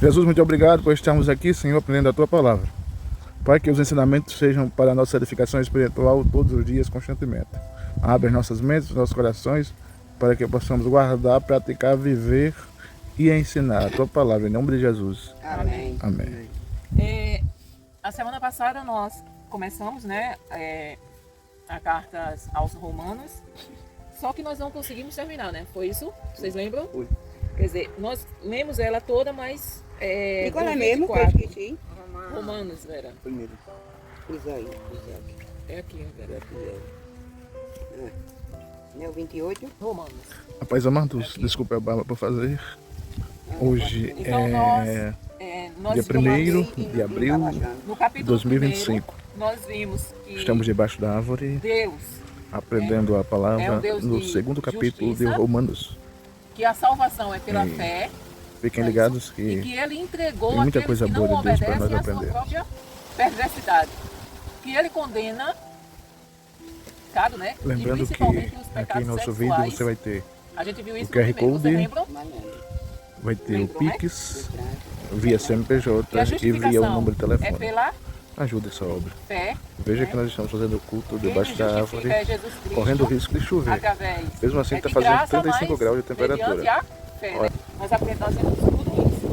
Jesus, muito obrigado por estarmos aqui, Senhor, aprendendo a Tua palavra. Pai, que os ensinamentos sejam para a nossa edificação espiritual todos os dias, constantemente. Abre as nossas mentes, os nossos corações, para que possamos guardar, praticar, viver e ensinar a Tua palavra, em nome de Jesus. Amém. Amém. A semana passada nós começamos, a carta aos Romanos, só que nós não conseguimos terminar, né? Foi isso? Vocês lembram? Foi. Quer dizer, nós lemos ela toda, mas... E qual do é mesmo que eu 24. esqueci? Romanos, Vera. Primeiro. Isaías. É aqui, Vera. É o 28? Romanos. Rapaz, amados, desculpe a barba por fazer. Hoje Então, nós dia 1º de abril no de capítulo 2025. 1, nós vimos que Estamos debaixo da árvore, Deus, aprendendo a é palavra um Deus no de segundo capítulo de justiça. Romanos. que a salvação é pela E fé, Fiquem ligados e que que ele entregou tem muita aqueles coisa que boa não de Deus para obedecem nós à sua aprendermos. própria perversidade. Que ele condena pecado, né? E Lembrando que principalmente os aqui pecados em nosso vídeo sexuais. você vai ter A gente viu isso o QR no primeiro, vocês Code. lembram? Vai ter Lembram, o né? Pix via CNPJ Que a e via o justificação número de é telefone. pela Ajude essa obra. fé. Veja né? que nós estamos fazendo o culto Quem debaixo nos da justifica árvore, é Jesus Cristo, correndo o risco de chover. através Mesmo assim é está de fazendo graça, 35 mas graus de mediante temperatura. a fé, né? Olha. Nós aprendemos tudo isso.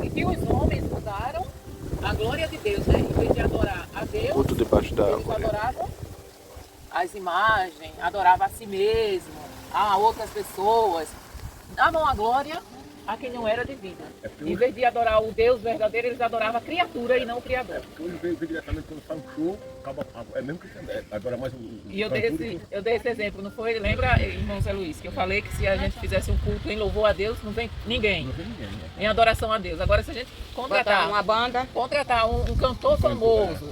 E que os homens mudaram a glória de Deus, né? Em vez de adorar a Deus, Culto debaixo da eles árvore. adoravam as imagens, adoravam a si mesmo, a outras pessoas, davam a glória a quem não era devida. Em vez de adorar o Deus verdadeiro, eles adoravam a criatura e não o Criador. Hoje veio diretamente quando faz um show, acaba, é mesmo que agora mais um. E eu dei esse exemplo, não foi? Lembra, irmão Zé Luiz, que eu falei que se a gente fizesse um culto em louvor a Deus, não vem ninguém, Não tem ninguém, né? em adoração a Deus. Agora, se a gente Botar uma banda. contratar um cantor famoso,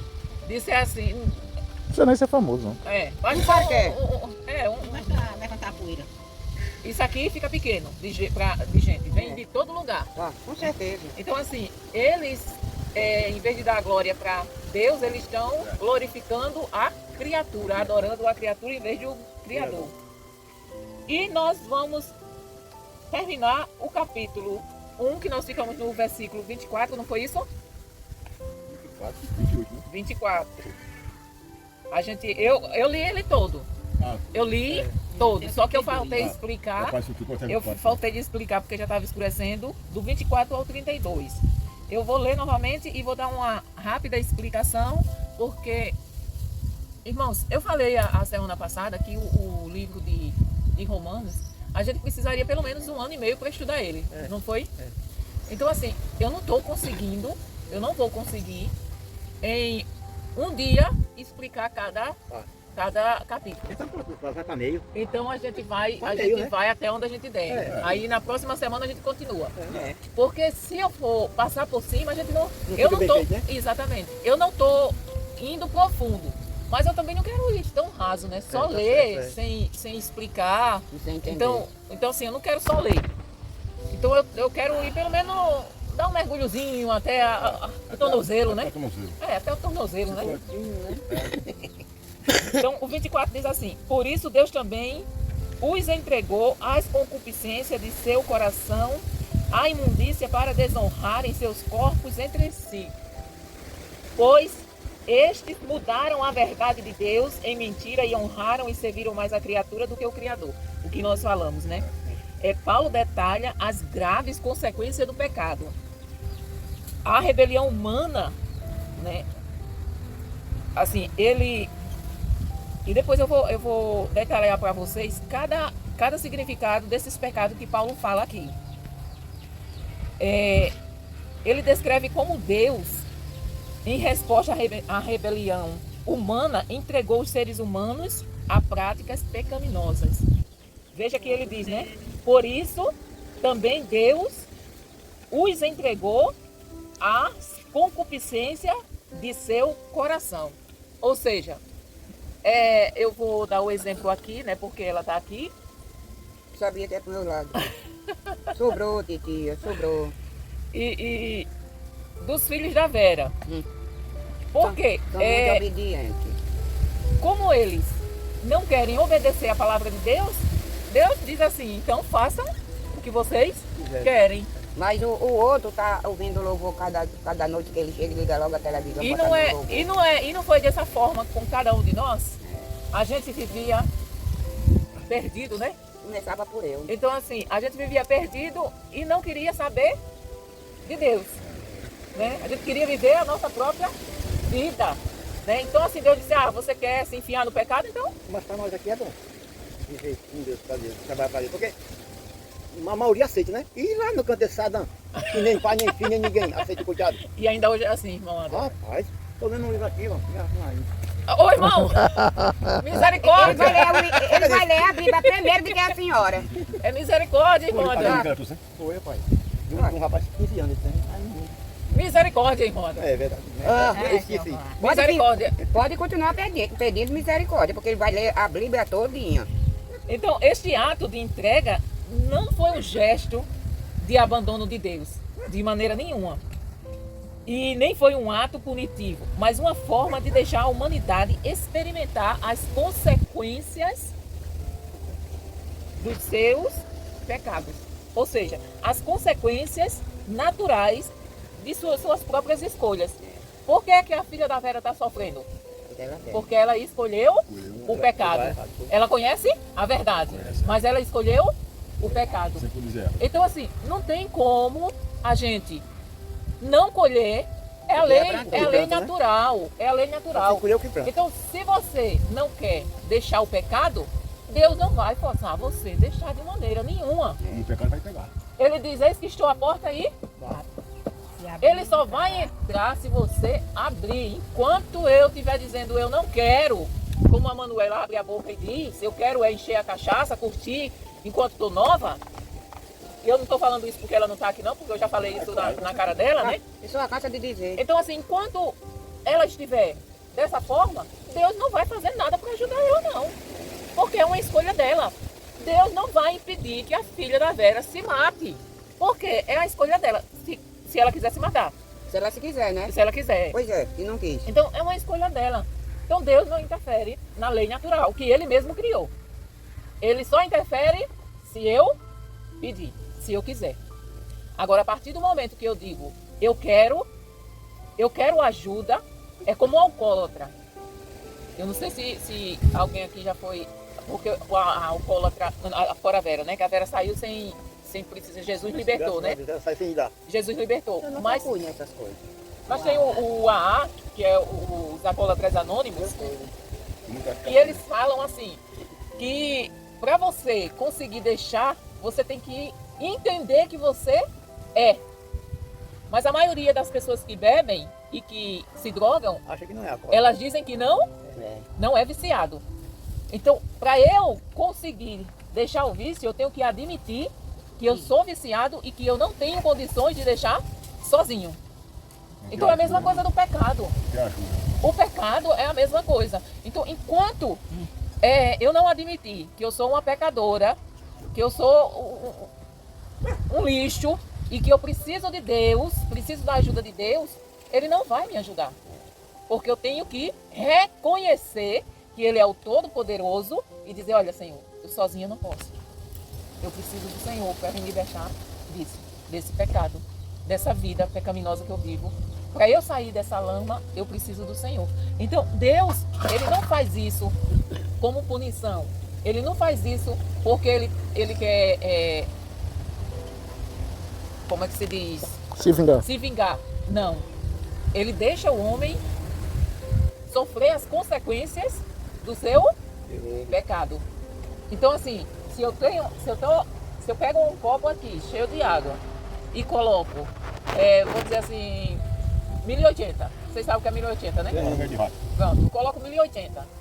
disser assim, Você nem ser famoso, não. vai Não só sabe o que é? Levantar a poeira. isso aqui fica pequeno de gente, vem de todo lugar. Ah, com certeza. Então, assim, eles, em vez de dar glória para Deus, eles estão glorificando a criatura, adorando a criatura em vez do Criador. E nós vamos terminar o capítulo 1, que nós ficamos no versículo 24, não foi isso? 24, 28, né? 24. Eu li ele todo. Ah, Eu li todo, só que eu faltei explicar. rapaz, você ficou até Eu 24. faltei de explicar porque já estava escurecendo, do 24 ao 32. Eu vou ler novamente e vou dar uma rápida explicação, porque, irmãos, eu falei a semana passada que o livro de Romanos, a gente precisaria pelo menos 1 ano e meio para estudar ele, não foi? Então, assim, eu não vou conseguir em um dia explicar cada capítulo. Então, vai para meio. Então a gente vai né? até onde a gente der. Aí na próxima semana a gente continua. É. Porque se eu for passar por cima, a gente não. Não Eu fica não bem tô. feito, né? Exatamente. Eu não tô indo profundo. Mas eu também não quero ir tão raso, né? Só tá ler, certo, sem explicar. E sem entender. Então assim, eu não quero só ler. Então eu quero ir pelo menos dar um mergulhozinho até o tornozelo, né? Até o tornozelo, né? Então, o 24 diz assim: por isso Deus também os entregou às concupiscências de seu coração, à imundícia, para desonrarem seus corpos entre si. Pois estes mudaram a verdade de Deus em mentira e honraram e serviram mais a criatura do que o Criador. O que nós falamos, né? Paulo detalha as graves consequências do pecado. A rebelião humana, né? Assim, ele... E depois eu vou detalhar para vocês cada significado desses pecados que Paulo fala aqui. Ele descreve como Deus, em resposta à rebelião humana, entregou os seres humanos a práticas pecaminosas. Veja que ele diz, né? Por isso, também Deus os entregou à concupiscência de seu coração. Ou seja, eu vou dar o exemplo aqui, né? Porque ela está aqui. Sabia até pro meu lado. Sobrou, titia, sobrou. E dos filhos da Vera. Por quê? São muito obedientes. Como eles não querem obedecer a palavra de Deus, Deus diz assim: então façam o que que vocês querem. Mas o outro tá ouvindo louvor cada noite que ele chega e liga logo a televisão. E bota não, no é, louvor. e não foi dessa forma com cada um de nós. A gente vivia perdido, né? Começava por eu. Então assim, a gente vivia perdido e não queria saber de Deus, né? A gente queria viver a nossa própria vida, né? Então assim, Deus disse, você quer se enfiar no pecado, então... Mas para nós aqui é bom. Viver com Deus, para Deus, trabalhar para Deus. Porque a maioria aceita, né? E lá no canto desse Sadam, que nem pai, nem filho, nem ninguém aceita o coitado. E ainda hoje é assim, irmão Adão. Rapaz, tô lendo um livro aqui, ó. Ô, irmão! Misericórdia! Ele vai ler a Bíblia primeiro do que a senhora. É misericórdia, irmão Adão. Foi, pai. Um rapaz de 15 anos, ele tem. Misericórdia, irmão Adão. É verdade. Eu esqueci. Misericórdia. Pode continuar pedindo misericórdia, porque ele vai ler a Bíblia todinha. Então, este ato de entrega não foi um gesto de abandono de Deus, de maneira nenhuma. E nem foi um ato punitivo, mas uma forma de deixar a humanidade experimentar as consequências dos seus pecados. Ou seja, as consequências naturais de suas próprias escolhas. Por que que a filha da Vera está sofrendo? Porque ela escolheu o pecado. Ela conhece a verdade, mas ela escolheu o pecado. Então assim, não tem como a gente não colher, é a lei natural, é a lei natural. Então se você não quer deixar o pecado, Deus não vai forçar você a deixar de maneira nenhuma. O pecado vai pegar. Ele diz, eis que estou à porta aí. Ele só vai entrar se você abrir. Enquanto eu estiver dizendo eu não quero, como a Manuela abre a boca e diz, eu quero encher a cachaça, curtir enquanto estou nova. Eu não estou falando isso porque ela não está aqui não, porque eu já falei isso na cara dela, né? Isso é a cansa de dizer. Então assim, enquanto ela estiver dessa forma, Deus não vai fazer nada para ajudar ela não. Porque é uma escolha dela. Deus não vai impedir que a filha da Vera se mate. Porque é a escolha dela. Se ela quiser se matar. Se ela se quiser, né? Se ela quiser. Pois é, e não quis. Então é uma escolha dela. Então Deus não interfere na lei natural, que Ele mesmo criou. Ele só interfere se eu pedir, se eu quiser. Agora, a partir do momento que eu digo, eu quero ajuda, é como um alcoólatra. Eu não sei se alguém aqui já foi, porque a alcoólatra, fora a Vera, né? Que a Vera saiu sem precisar, Jesus libertou, né? Sai sem dar. Jesus libertou. Eu não Mas fui nessas coisas. Mas tem o AA, que é os Alcoólatras Anônimos, e eles falam assim, que para você conseguir deixar, você tem que entender que você é. Mas a maioria das pessoas que bebem e que se drogam, Acha que não é a elas dizem que não é viciado. Então, para eu conseguir deixar o vício, eu tenho que admitir que eu sou viciado e que eu não tenho condições de deixar sozinho. Então é a mesma coisa do pecado. O pecado é a mesma coisa. Então, enquanto eu não admitir que eu sou uma pecadora, que eu sou um lixo e que eu preciso de Deus, preciso da ajuda de Deus, Ele não vai me ajudar. Porque eu tenho que reconhecer que Ele é o Todo-Poderoso e dizer, olha, Senhor, eu sozinha não posso. Eu preciso do Senhor para me libertar desse pecado, dessa vida pecaminosa que eu vivo. Para eu sair dessa lama, eu preciso do Senhor. Então, Deus, Ele não faz isso como punição. Ele não faz isso porque Ele quer, como é que se diz? Se vingar. Não. Ele deixa o homem sofrer as consequências do seu pecado. Então, assim, se eu pego um copo aqui, cheio de água, e coloco, vou dizer assim, 1080. Vocês sabem o que é 1080, né? Pronto, eu coloco 1080.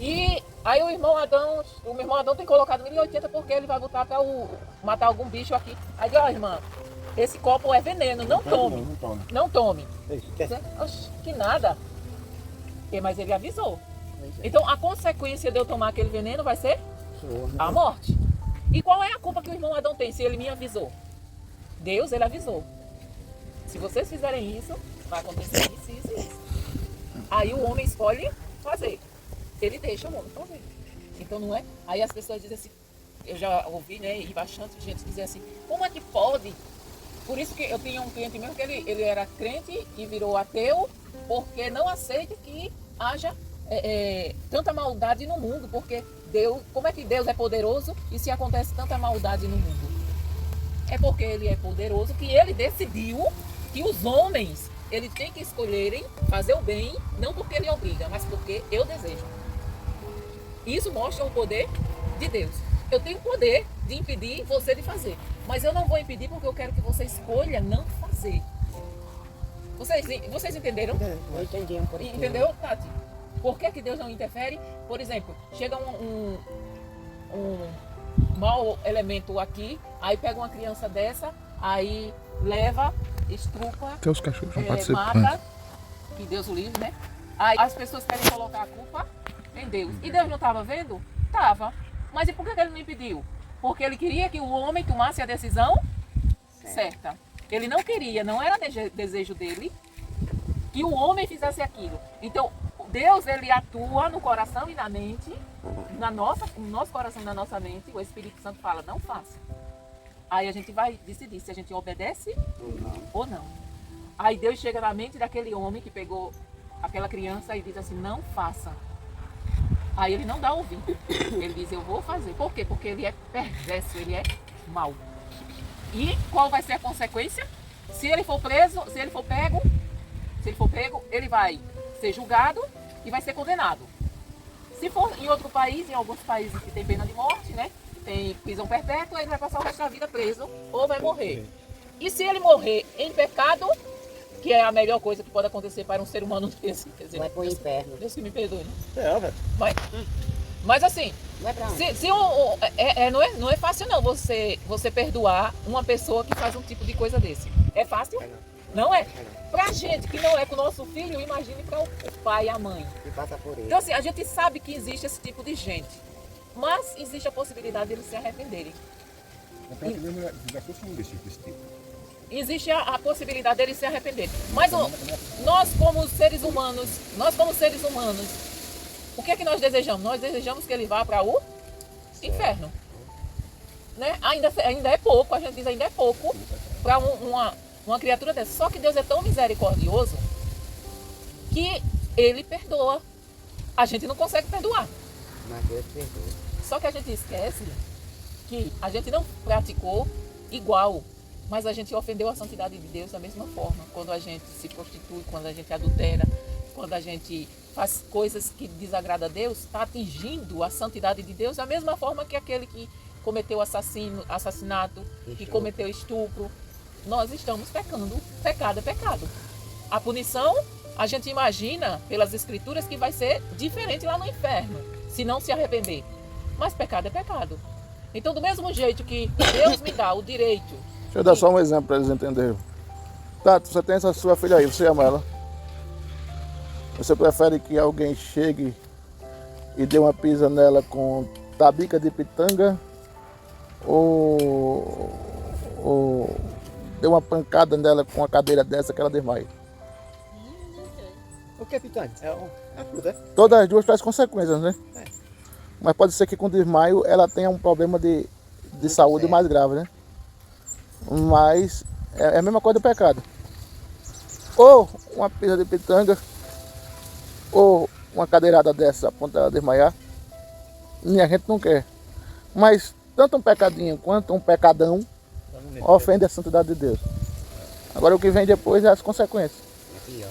E aí o meu irmão Adão tem colocado 1080 porque ele vai botar para matar algum bicho aqui. Aí diz, ó, irmã, esse copo é veneno, não tome. Não tome. Oxe, que nada. Mas ele avisou. Então a consequência de eu tomar aquele veneno vai ser a morte. E qual é a culpa que o irmão Adão tem se ele me avisou? Deus, ele avisou. Se vocês fizerem isso, vai acontecer isso. Aí o homem escolhe fazer. Ele deixa o homem fazer. Então não é? Aí as pessoas dizem assim, eu já ouvi, né, e bastante gente dizer assim, como é que pode? Por isso que eu tinha um cliente mesmo que ele era crente e virou ateu, porque não aceita que haja tanta maldade no mundo, porque Deus, como é que Deus é poderoso e se acontece tanta maldade no mundo? É porque ele é poderoso que ele decidiu que os homens, eles têm que escolherem fazer o bem, não porque ele obriga, mas porque eu desejo. Isso mostra o poder de Deus. Eu tenho o poder de impedir você de fazer, mas eu não vou impedir porque eu quero que você escolha não fazer. Vocês entenderam? Eu entendi um pouquinho. Entendeu, Tati? Por que Deus não interfere? Por exemplo, chega um mau elemento aqui, aí pega uma criança dessa, aí leva, estrupa, Até os cachorros não participam. mata, que Deus o livre, né? Aí as pessoas querem colocar a culpa em Deus. E Deus não estava vendo? Estava. Mas e por que ele não impediu? Porque ele queria que o homem tomasse a decisão certa. Ele não queria, não era desejo dele que o homem fizesse aquilo. Então, Deus, ele atua no coração e na mente, no nosso coração e na nossa mente. O Espírito Santo fala, não faça. Aí a gente vai decidir se a gente obedece ou não. Aí Deus chega na mente daquele homem que pegou aquela criança e diz assim, não faça. Aí ele não dá ouvido. Ele diz, eu vou fazer. Por quê? Porque ele é perverso, ele é mau. E qual vai ser a consequência? Se ele for preso, se ele for pego, ele vai ser julgado e vai ser condenado. Se for em outro país, em alguns países que tem pena de morte, né? Tem prisão perpétua, ele vai passar o resto da vida preso ou vai morrer. E se ele morrer em pecado, que é a melhor coisa que pode acontecer para um ser humano desse, quer dizer, Vai pro inferno. Deus que me perdoe, né? Velho. Mas assim, Vai pra onde? não é fácil não você perdoar uma pessoa que faz um tipo de coisa desse. É fácil? Não é. Pra gente que não é com o nosso filho, imagine para o pai e a mãe. Que passa por ele. Então assim, a gente sabe que existe esse tipo de gente. Mas existe a possibilidade de eles se arrependerem. Então, mesmo já fosse um desse tipo. Existe a possibilidade deles se arrependerem. Mas nós como seres humanos, o que é que nós desejamos? Nós desejamos que ele vá para o inferno. Né? Ainda é pouco, a gente diz ainda é pouco para uma criatura dessa. Só que Deus é tão misericordioso que ele perdoa. A gente não consegue perdoar. Mas Deus perdoa. Só que a gente esquece que a gente não praticou igual, mas a gente ofendeu a santidade de Deus da mesma forma. Quando a gente se prostitui, quando a gente adultera, quando a gente faz coisas que desagradam a Deus, está atingindo a santidade de Deus da mesma forma que aquele que cometeu assassinato, que cometeu estupro. Nós estamos pecando. Pecado é pecado. A punição, a gente imagina pelas escrituras que vai ser diferente lá no inferno, se não se arrepender. Mas pecado é pecado. Então, do mesmo jeito que Deus me dá o direito... Deixa eu dar só um exemplo para eles entenderem. Tato, você tem essa sua filha aí, você ama ela? Você prefere que alguém chegue e dê uma pisa nela com tabica de pitanga ou dê uma pancada nela com uma cadeira dessa que ela desmaia? O que é pitanga? É a fruta, é? Todas as duas trazem consequências, né? Mas pode ser que com desmaio ela tenha um problema de saúde mais grave, né? Mas é a mesma coisa do pecado. Ou uma pisa de pitanga, ou uma cadeirada dessa a ponto dela desmaiar, e a gente não quer. Mas tanto um pecadinho quanto um pecadão ofende a santidade de Deus. Agora o que vem depois é as consequências.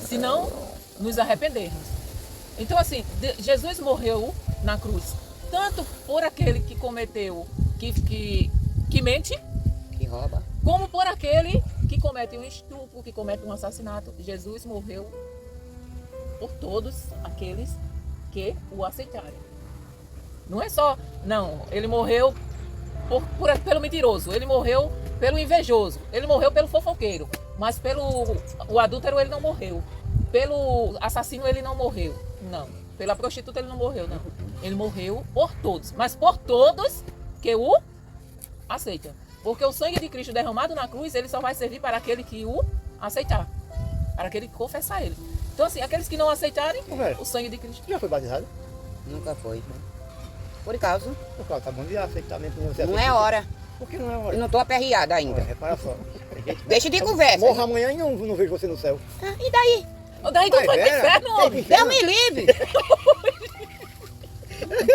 Se não nos arrependermos. Então assim, Jesus morreu na cruz, tanto por aquele que cometeu, que mente, Que rouba. como por aquele que comete um estupro, que comete um assassinato. Jesus morreu por todos aqueles que o aceitaram. Não é só, não, ele morreu pelo mentiroso, ele morreu pelo invejoso, ele morreu pelo fofoqueiro, mas o adúltero ele não morreu, pelo assassino ele não morreu, não, pela prostituta ele não morreu, não. Ele morreu por todos, mas por todos que o aceitam. Porque o sangue de Cristo derramado na cruz, ele só vai servir para aquele que o aceitar, para aquele que confessar ele. Então assim, aqueles que não aceitarem o sangue de Cristo. Já foi batizado? Nunca foi. Por causa. Por causa, tá bom de aceitar mesmo. Você Não é aceita. hora. Por que não é Eu hora? não tô aperreada Olha, ainda. repara só. Deixa de conversa. Morra amanhã e não vejo você no céu. Ah, e daí? Daí tu Mas, vai pro Vera, inferno, tem que homem. inferno. Deus me livre.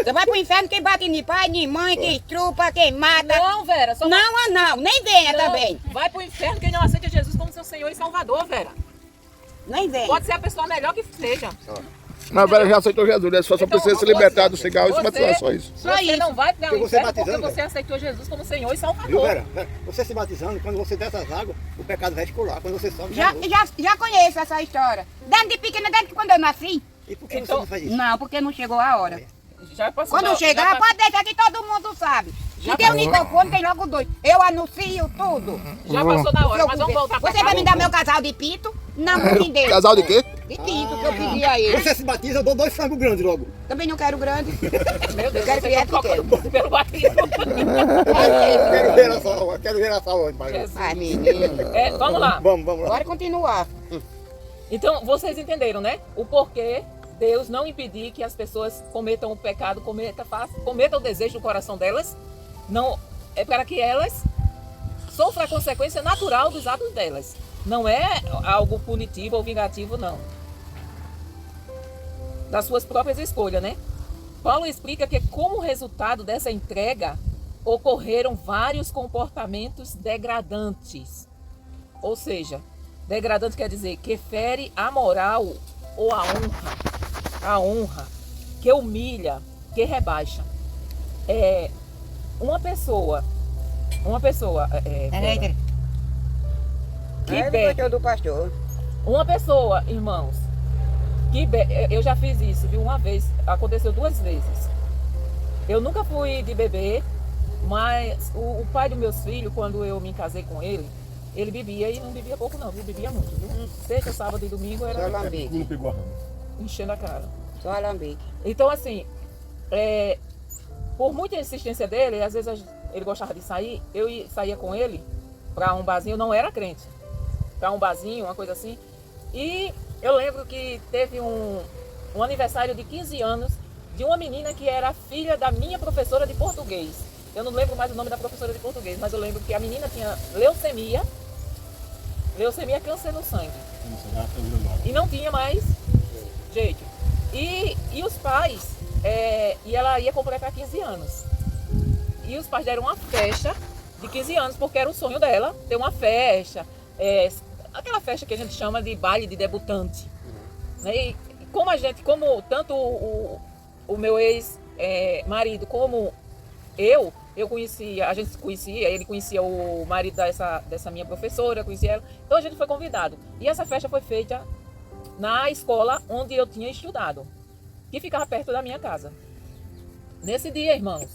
Você vai pro inferno quem bate em pai, em mãe, quem estrupa, quem mata. Não, Vera, só Não, nem venha não. também. Vai pro inferno quem não aceita Jesus como seu Senhor e Salvador, Vera. Nem venha. Pode ser a pessoa melhor que seja. Mas a Vera já aceitou Jesus, né? Só Então, precisa se libertar do cigarro e se você- batizar, só isso. Só Você isso. não vai para o Porque você inferno porque batizando, você aceitou Jesus como Senhor e Viu, Salvador. Vera? Você se batizando, quando você desce as águas, o pecado vai escolar. Quando você sobe, Já, não. já conheço essa história. Desde de pequena, desde quando eu nasci. E por que Então- você não faz isso? Não, porque não chegou a hora. Já passou Quando da- chegar, já pode deixar que todo mundo sabe. Já Se tem um passou. microfone, tem logo dois. Eu anuncio tudo. Já passou da hora, Eu mas vamos vou- voltar pra Você vai me dar meu casal de pinto? Não, não me deu. Casal de quê? De pinto que eu pedi a ele. Você se batiza, eu dou 2 frangos grandes logo. Também não quero grande. Meu Deus, Eu quero você criar tá pequeno. tocando pelo batismo. Quero ver essa onda, pai. Jesus. Ai, menino. Vamos lá. Vamos lá. Bora continuar. Então, vocês entenderam, né? O porquê Deus não impedir que as pessoas cometam o pecado, cometam o desejo do coração delas. Não, é para que elas sofram a consequência natural dos atos delas. Não é algo punitivo ou vingativo, não. Das suas próprias escolhas, né? Paulo explica que como resultado dessa entrega ocorreram vários comportamentos degradantes. Ou seja, degradante quer dizer que fere a moral ou a honra, que humilha, que rebaixa. Uma pessoa que bebe, do pastor. uma pessoa, irmãos, que bebe, eu já fiz isso, viu, uma vez, aconteceu 2 vezes. Eu nunca fui de beber, mas o pai dos meus filhos, quando eu me casei com ele bebia e não bebia pouco não, ele bebia muito, viu? Sexta, sábado e domingo Só era alambique. Não pegou a rama. enchendo a cara. Só alambique. Então, assim, por muita insistência dele, às vezes ele gostava de sair, saía com ele para um barzinho, eu não era crente, para um barzinho, uma coisa assim. E eu lembro que teve um aniversário de 15 anos de uma menina que era filha da minha professora de português. Eu não lembro mais o nome da professora de português, mas eu lembro que a menina tinha leucemia, câncer no sangue. E não tinha mais jeito. E os pais, e ela ia completar 15 anos. E os pais deram uma festa de 15 anos, porque era o sonho dela ter uma festa. Aquela festa que a gente chama de baile de debutante. Né? E como tanto o meu ex-marido como eu conhecia, a gente se conhecia, ele conhecia o marido dessa minha professora, conhecia ela. Então a gente foi convidado. E essa festa foi feita na escola onde eu tinha estudado, que ficava perto da minha casa. Nesse dia, irmãos,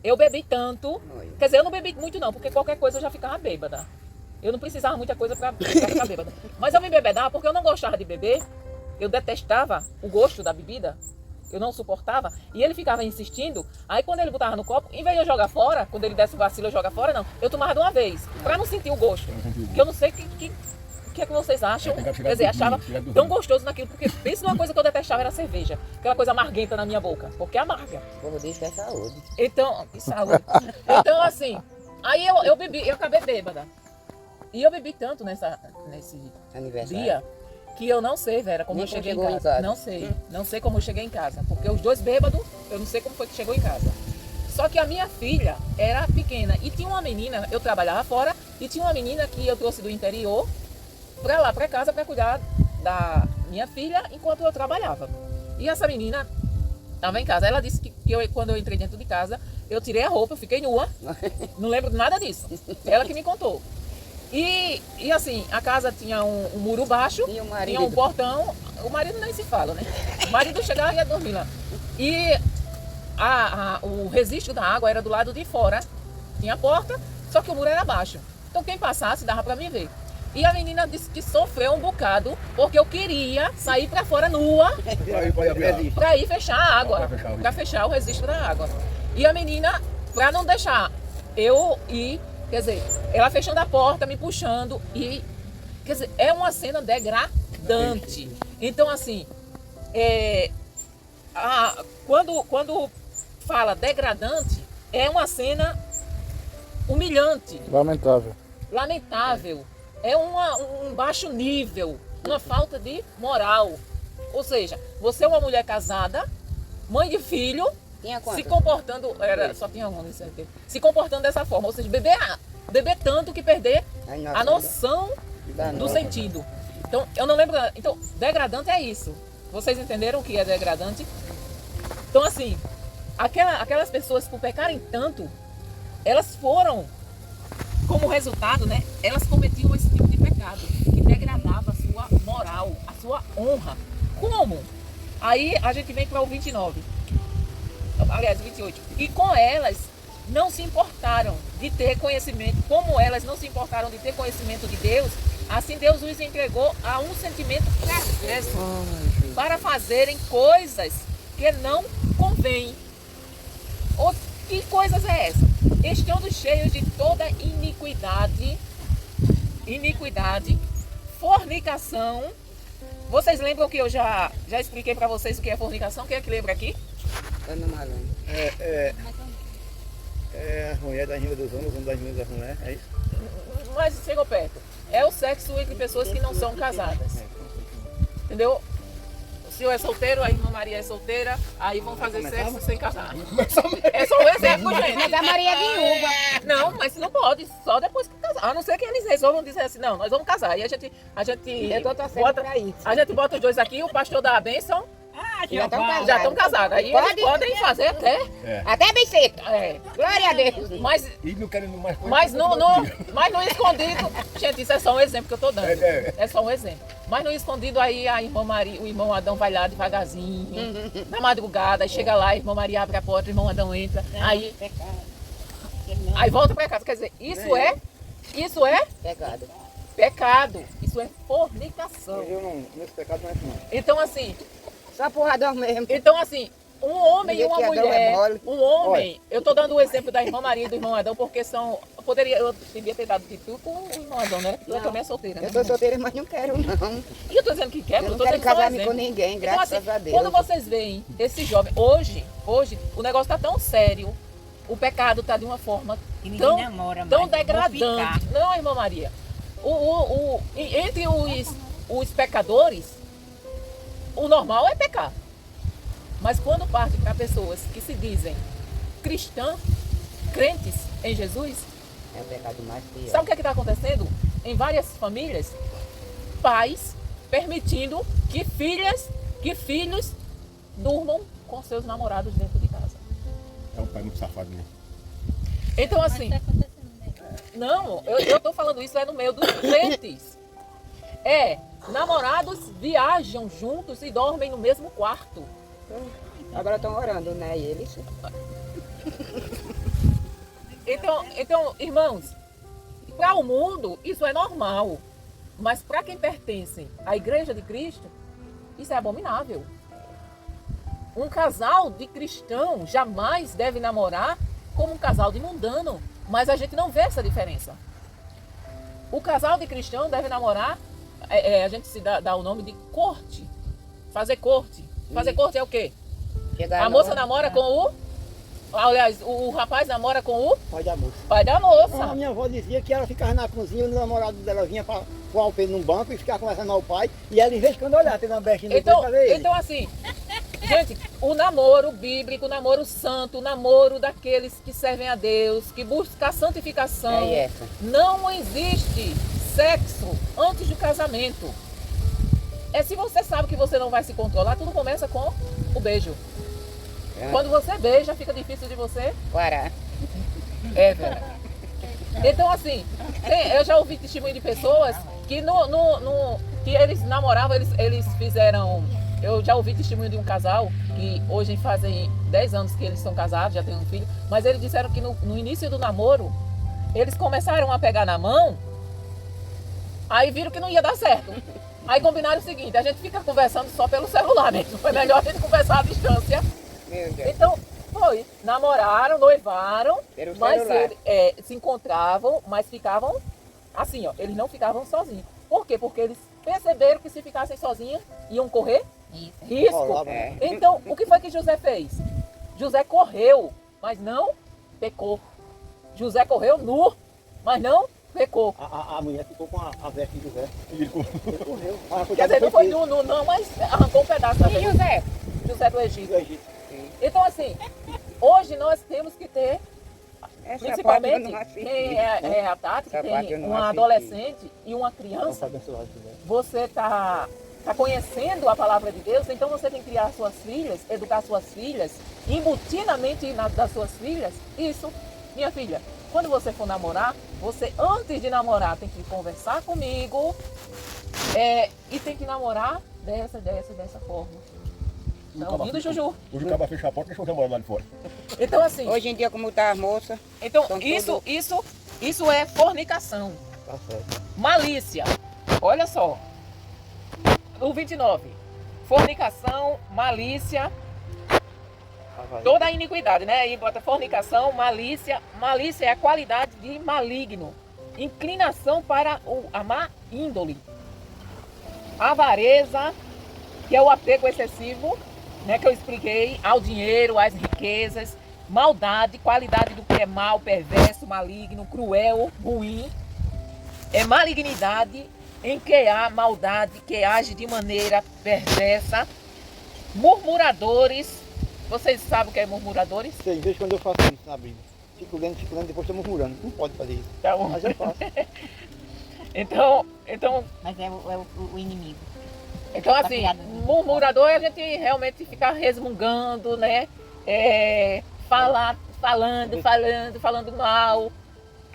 eu bebi tanto, quer dizer, eu não bebi muito não, porque qualquer coisa eu já ficava bêbada. Eu não precisava muita coisa para ficar bêbada. Mas eu me bebedava porque eu não gostava de beber, eu detestava o gosto da bebida, eu não suportava, e ele ficava insistindo. Aí quando ele botava no copo, em vez de eu jogar fora, quando ele desse o vacilo eu jogar fora, não, eu tomava de uma vez, para não sentir o gosto. Porque eu não sei o que é que vocês acham, quer dizer, achava tão gostoso naquilo, porque pensa numa coisa que eu detestava, era a cerveja, aquela coisa amarguenta na minha boca, porque é amarga. Vou dizer que é saúde. Então, que saúde. Então, assim, aí eu bebi, eu acabei bêbada. E eu bebi tanto nesse Aniversário. dia que eu não sei, Vera, como Nem eu cheguei em chegou casa. em casa. Não sei. Não sei como eu cheguei em casa. Porque os dois bêbados, eu não sei como foi que chegou em casa. Só que a minha filha era pequena. E tinha uma menina, eu trabalhava fora, e tinha uma menina que eu trouxe do interior pra lá, pra casa, pra cuidar da minha filha enquanto eu trabalhava. E essa menina estava em casa. Ela disse que quando eu entrei dentro de casa, eu tirei a roupa, eu fiquei nua. Não lembro de nada disso. Ela que me contou. E assim, a casa tinha um muro baixo, E o marido? tinha um portão. O marido nem se fala, né? O marido chegava e ia dormir lá. E o registro da água era do lado de fora. Tinha a porta, só que o muro era baixo. Então quem passasse dava pra me ver. E a menina disse que sofreu um bocado, porque eu queria sair pra fora nua pra ir fechar a água, pra fechar o registro da água. E a menina, pra não deixar eu ir, quer dizer, ela fechando a porta, me puxando e, quer dizer, é uma cena degradante. Então, assim, quando fala degradante, é uma cena humilhante, Lamentável. lamentável, é um baixo nível, uma falta de moral. Ou seja, você é uma mulher casada, mãe de filho, Tinha quanto? se comportando, só tinha um nesse tempo, se comportando dessa forma, ou seja, beber tanto que perder a noção do sentido. Então, eu não lembro, então, degradante é isso. Vocês entenderam o que é degradante? Então, assim, aquelas pessoas por pecarem tanto, elas foram, como resultado, né? Elas cometiam esse tipo de pecado, que degradava a sua moral, a sua honra. Como? Aí a gente vem para o 29. Aliás, 28. E com elas não se importaram de ter conhecimento, como elas não se importaram de ter conhecimento de Deus, assim Deus os entregou a um sentimento perverso para fazerem coisas que não convêm. Que coisas é essa? Estando cheios de toda iniquidade, fornicação. Vocês lembram que eu já expliquei para vocês o que é fornicação? Quem é que lembra aqui? Ana Malana. É a mulher da rima dos homens, os homens das rimas das mulheres, é isso? Mas chegou perto. É o sexo entre pessoas que não são casadas. Entendeu? O senhor é solteiro, a irmã Maria é solteira, aí vão fazer sexo sem casar. É só um exemplo, gente. Mas a Maria é viúva. Não, mas não pode, só depois que casar. A não ser que eles resolvam dizer assim, não, nós vamos casar. E a gente Eu tô torcendo pra isso. a gente bota os dois aqui, o pastor dá a bênção, Já estão casados. já estão casados. Aí Pode? eles podem fazer até. Até bem seca. É, Glória a Deus. mas E não querendo mais coisa. Mas no escondido, gente, isso é só um exemplo que eu tô dando. É só um exemplo. Mas no escondido aí a irmã Maria, o irmão Adão vai lá devagarzinho, na madrugada, aí chega lá, a irmã Maria abre a porta, o irmão Adão entra, aí volta pra casa. Quer dizer, isso é Pecado. pecado, isso é fornicação. Eu não, nesse pecado não é não. Então assim, Só porradão mesmo. um homem e Ninguém uma que Adão é mulher, mole. um homem, eu tô dando o exemplo da irmã Maria e do irmão Adão, porque eu devia ter dado de tu com o irmão Adão, né? Tu também é solteira, né? Eu sou solteira, mas não quero não. E eu tô dizendo que quer, Eu eu não tô quero dizendo só um casar-me exemplo. com ninguém, Então, graças assim, a Deus. quando vocês veem esse jovem, hoje o negócio tá tão sério, o pecado tá de uma forma Que ninguém tão, namora mais, tão eu vou degradante. ficar. Não, irmã Maria. Entre os pecadores, o normal é pecar. Mas quando parte para pessoas que se dizem cristãs, crentes em Jesus, É o pecado mais pior. sabe o que está acontecendo? Em várias famílias, pais permitindo que filhos durmam com seus namorados dentro de casa. É um pai muito safado mesmo. Então, assim, não, eu estou falando isso no meio dos crentes. Namorados viajam juntos e dormem no mesmo quarto. Agora estão orando, né? E eles. Então, irmãos, para o mundo isso é normal, mas para quem pertence à Igreja de Cristo, isso é abominável. Um casal de cristão jamais deve namorar como um casal de mundano, mas a gente não vê essa diferença. O casal de cristão deve namorar, a gente se dá o nome de corte, fazer corte. Fazer corte é o quê? Chegar A moça namora com o... Aliás, o rapaz namora com o Pai da moça. pai da A moça. minha avó dizia que ela ficava na cozinha, o namorado dela vinha para pôr o pé num banco e ficava conversando ao pai, e ela, em vez de quando olhar, tendo uma bestinha Então, pra ver ele. então, assim, gente, o namoro bíblico, o namoro santo, o namoro daqueles que servem a Deus, que buscam a santificação, É essa. não existe sexo antes do casamento. Se você sabe que você não vai se controlar, tudo começa com o beijo. Quando você beija, fica difícil de você. Parar. Vera. Então, assim, eu já ouvi testemunho de pessoas que, que eles namoravam, eles fizeram... Eu já ouvi testemunho de um casal que hoje fazem 10 anos que eles são casados, já têm um filho, mas eles disseram que no início do namoro, eles começaram a pegar na mão, aí viram que não ia dar certo. Aí combinaram o seguinte, a gente fica conversando só pelo celular mesmo, foi melhor a gente conversar à distância. Meu Deus. Então, foi, namoraram, noivaram, Pelo mas celular. se encontravam, mas ficavam assim, ó, eles não ficavam sozinhos. Por quê? Porque eles perceberam que se ficassem sozinhos, iam correr risco. Rolava, né? Então, o que foi que José fez? José correu, mas não pecou. José correu nu, mas não pecou. A mulher ficou com a veste de José. E ele Ele correu. Ah, Quer dizer, não foi nu, não, mas arrancou um pedaço da E veste. José? José do Egito. do Egito. Então, assim, hoje nós temos que ter, Essa principalmente parte eu não assisti. quem é a Tati, que Essa parte tem eu não uma assisti. adolescente e uma Nossa, criança, abençoado José. você está conhecendo a palavra de Deus, então você tem que criar suas filhas, educar suas filhas, embutir na mente das suas filhas isso. Minha filha, quando você for namorar, você antes de namorar tem que conversar comigo e tem que namorar dessa forma. Tá ouvindo, Juju? Hoje o cara fecha a porta e deixa o Zé morando lá de fora. Então, assim, Hoje em dia, como tá as moças, então, São isso é fornicação. Tá certo. Malícia. Olha só. O 29. Fornicação, malícia, Tá, vai. toda a iniquidade, né? Aí bota fornicação, malícia. Malícia é a qualidade de maligno. Inclinação para a má índole. Avareza, que é o apego excessivo, né? Que eu expliquei, ao dinheiro, às riquezas. Maldade, qualidade do que é mal, perverso, maligno, cruel, ruim. É malignidade em que há maldade, que age de maneira perversa. Murmuradores. Vocês sabem o que é murmuradores? Sei, em vez de quando eu faço isso na Bíblia. Fico lendo, depois estou murmurando. Não pode fazer isso. Então, Mas eu faço. então Mas é o inimigo. Então, Tá assim, criado. murmurador é a gente realmente ficar resmungando, né? Falando mal,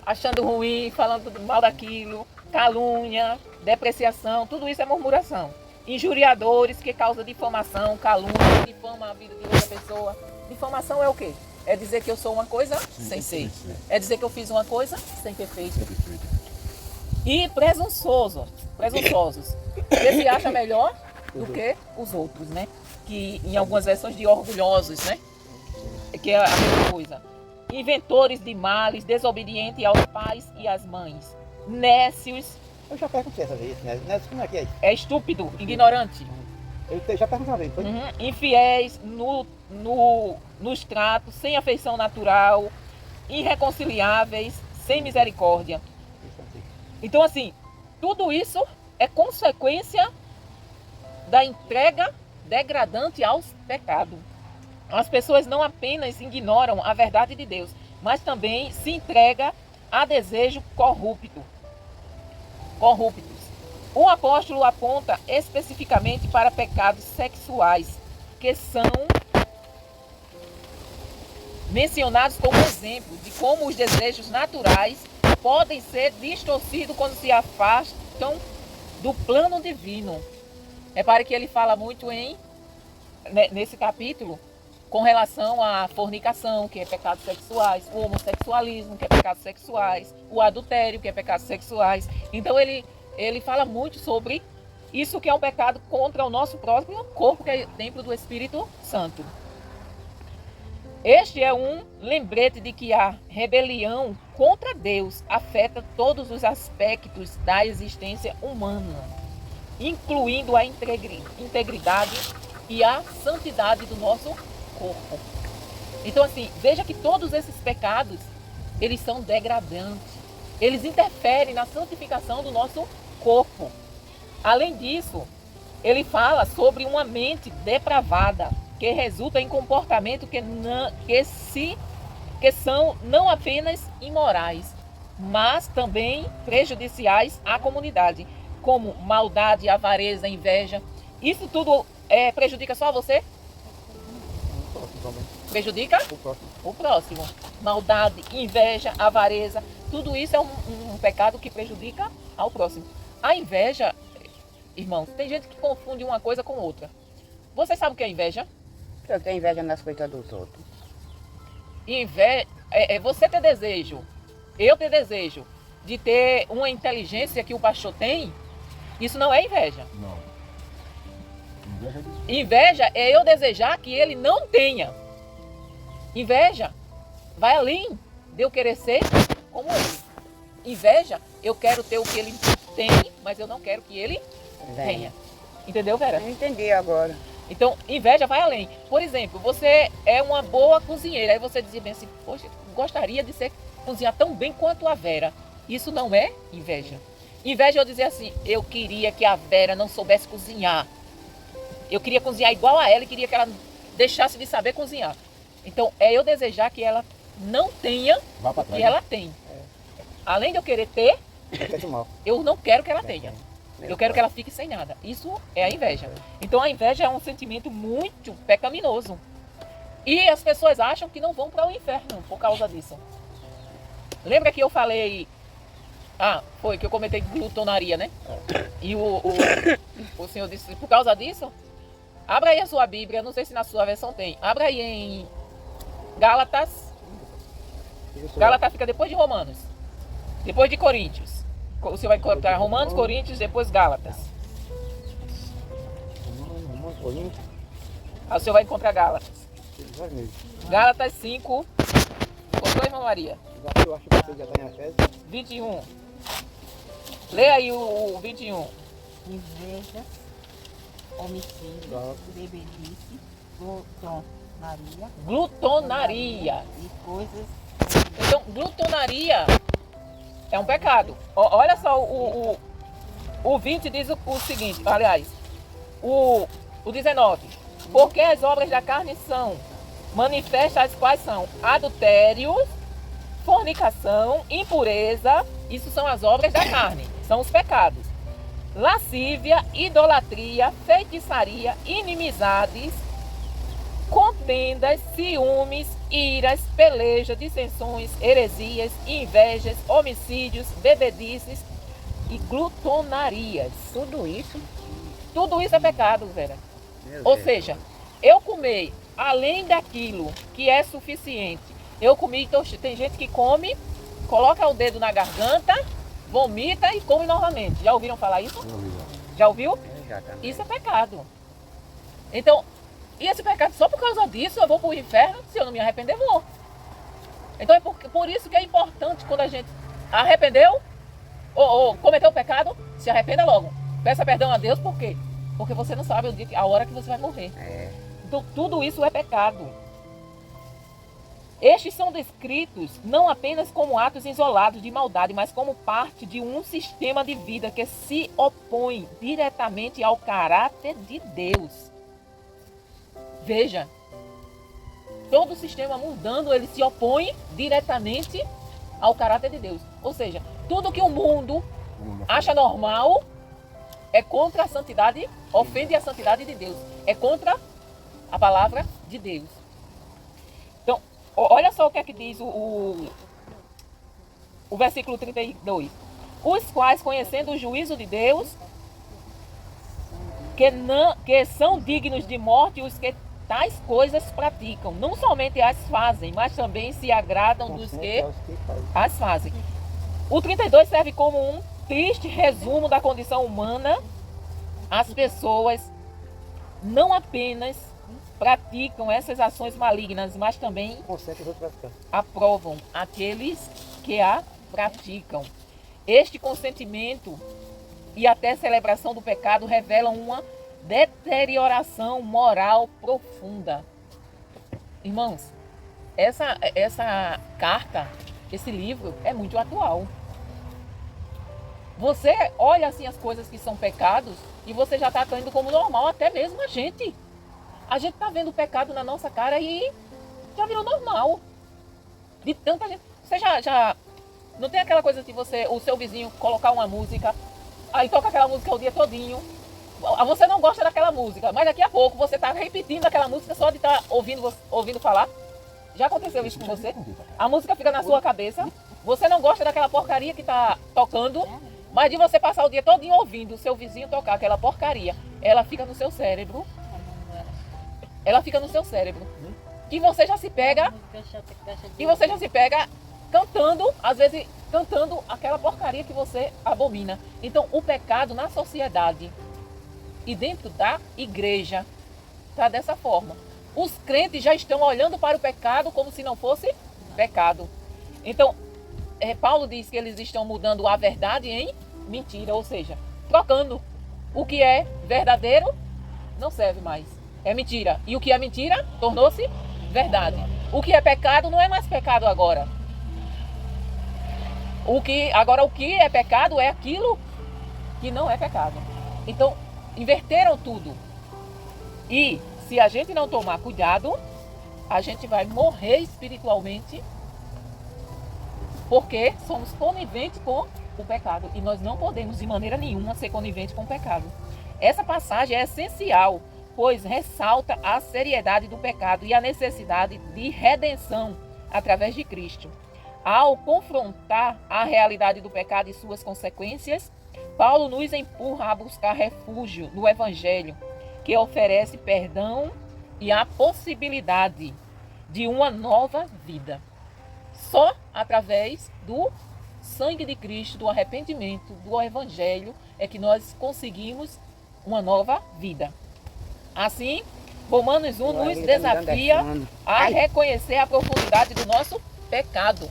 achando ruim, falando mal daquilo, calúnia, depreciação, tudo isso é murmuração. Injuriadores que causam difamação, calúnia, difama a vida de outra pessoa. Difamação é o quê? É dizer que eu sou uma coisa sem ser. É dizer que eu fiz uma coisa sem ter feito. E presunçosos, que se acha melhor do que os outros, né? Que em algumas versões de orgulhosos, né? Que é a mesma coisa. Inventores de males, desobedientes aos pais e às mães. Nécios, Eu já perguntei essa vez, né? Como é que é isso? é estúpido, ignorante. Eu já perguntei uma vez, foi? Infiéis nos tratos, sem afeição natural, irreconciliáveis, sem misericórdia. Então, assim, tudo isso é consequência da entrega degradante aos pecados. As pessoas não apenas ignoram a verdade de Deus, mas também se entregam a desejo corruptos. O apóstolo aponta especificamente para pecados sexuais, que são mencionados como exemplo de como os desejos naturais podem ser distorcidos quando se afastam do plano divino. Repare que ele fala muito nesse capítulo com relação à fornicação, que é pecados sexuais, o homossexualismo, que é pecados sexuais, o adultério, que é pecados sexuais. Então ele fala muito sobre isso, que é um pecado contra o nosso próprio corpo, que é templo do Espírito Santo. Este é um lembrete de que a rebelião contra Deus afeta todos os aspectos da existência humana, incluindo a integridade e a santidade do nosso corpo. Então, assim, veja que todos esses pecados, eles são degradantes. Eles interferem na santificação do nosso corpo. Além disso, ele fala sobre uma mente depravada, que resulta em comportamento que são não apenas imorais, mas também prejudiciais à comunidade, como maldade, avareza, inveja. Isso tudo prejudica só você? Prejudica o próximo. Maldade, inveja, avareza, tudo isso é um pecado que prejudica ao próximo. A inveja, irmãos, tem gente que confunde uma coisa com outra. Você sabe o que é inveja? eu tenho inveja nas coisas dos outros. Você ter desejo, eu ter desejo de ter uma inteligência que o pastor tem, isso não é inveja. Não. Inveja disso. Inveja é eu desejar que ele não tenha. Inveja vai além de eu querer ser como ele. Inveja, eu quero ter o que ele tem, mas eu não quero que ele tenha. Entendeu, Vera? Eu entendi agora. Então, inveja vai além. Por exemplo, você é uma boa cozinheira, aí você dizia bem assim, poxa, gostaria de cozinhar tão bem quanto a Vera. Isso não é inveja. Inveja é eu dizer assim, eu queria que a Vera não soubesse cozinhar. Eu queria cozinhar igual a ela e queria que ela deixasse de saber cozinhar. Então, é eu desejar que ela não tenha o que ela tem. Além de eu querer ter, eu não quero que ela tenha. Eu quero que ela fique sem nada. Isso é a inveja. Então a inveja é um sentimento muito pecaminoso. E as pessoas acham que não vão para o inferno por causa disso. Lembra que eu falei... foi que eu comentei glutonaria, né? E o Senhor disse, por causa disso, abra aí a sua Bíblia, não sei se na sua versão tem. Abra aí em Gálatas. Gálatas fica depois de Romanos. Depois de Coríntios. Você vai encontrar Romanos, Coríntios, depois Gálatas. Aí você vai encontrar Gálatas. Gálatas 5. Encontrou, irmã Maria? Eu acho que você já está em Efésios. 21. Lê aí o 21. Inveja, homicídio, bebedice, glutonaria Glutonaria. e coisas. Então, glutonaria é um pecado. Olha só, o 20 diz o seguinte, aliás, o 19. Porque as obras da carne são manifestas, as quais são adultério, fornicação, impureza, isso são as obras da carne, são os pecados. Lascívia, idolatria, feitiçaria, inimizades, contendas, ciúmes, iras, pelejas, dissensões, heresias, invejas, homicídios, bebedices e glutonarias. Tudo isso é pecado, Vera. Ou seja, eu comer além daquilo que é suficiente. Eu comi, então tem gente que come, coloca o dedo na garganta, vomita e come novamente. Já ouviram falar isso? Já ouviu? Isso é pecado. Então, e esse pecado, só por causa disso eu vou para o inferno? Se eu não me arrepender, vou. Então é por isso que é importante quando a gente arrependeu ou cometeu o pecado, se arrependa logo. Peça perdão a Deus, por quê? Porque você não sabe a hora que você vai morrer. Então tudo isso é pecado. Estes são descritos não apenas como atos isolados de maldade, mas como parte de um sistema de vida que se opõe diretamente ao caráter de Deus. Veja, todo o sistema mundano, ele se opõe diretamente ao caráter de Deus. Ou seja, tudo que o mundo acha normal é contra a santidade, ofende a santidade de Deus. É contra a palavra de Deus. Então, olha só o que é que diz o versículo 32. Os quais, conhecendo o juízo de Deus, que são dignos de morte, os que tais coisas praticam, não somente as fazem, mas também se agradam dos que as fazem. O 32 serve como um triste resumo da condição humana. As pessoas não apenas praticam essas ações malignas, mas também aprovam aqueles que a praticam. Este consentimento e até celebração do pecado revelam uma deterioração moral profunda. Irmãos, essa carta, esse livro é muito atual. Você olha assim as coisas que são pecados e você já está tendo como normal, até mesmo a gente. A gente está vendo o pecado na nossa cara e já virou normal. De tanta gente. Você já não tem aquela coisa de o seu vizinho colocar uma música, aí toca aquela música o dia todinho. Você não gosta daquela música, mas daqui a pouco você está repetindo aquela música só de estar ouvindo falar. Já aconteceu isso com você? A música fica na sua cabeça, você não gosta daquela porcaria que está tocando, mas de você passar o dia todinho ouvindo o seu vizinho tocar aquela porcaria, ela fica no seu cérebro. Ela fica no seu cérebro. E você já se pega cantando, às vezes cantando aquela porcaria que você abomina. Então o pecado na sociedade e dentro da igreja está dessa forma. Os crentes já estão olhando para o pecado como se não fosse pecado. Então, Paulo diz que eles estão mudando a verdade em mentira, ou seja, trocando o que é verdadeiro não serve mais. é mentira. E o que é mentira tornou-se verdade. O que é pecado não é mais pecado agora. O que é pecado é aquilo que não é pecado. Então, inverteram tudo. E se a gente não tomar cuidado, a gente vai morrer espiritualmente, porque somos coniventes com o pecado. E nós não podemos de maneira nenhuma ser coniventes com o pecado. Essa passagem é essencial, pois ressalta a seriedade do pecado e a necessidade de redenção através de Cristo. Ao confrontar a realidade do pecado e suas consequências, Paulo nos empurra a buscar refúgio no Evangelho, que oferece perdão e a possibilidade de uma nova vida. Só através do sangue de Cristo, do arrependimento, do Evangelho, é que nós conseguimos uma nova vida. Assim, Romanos 1 nos desafia a reconhecer a profundidade do nosso pecado,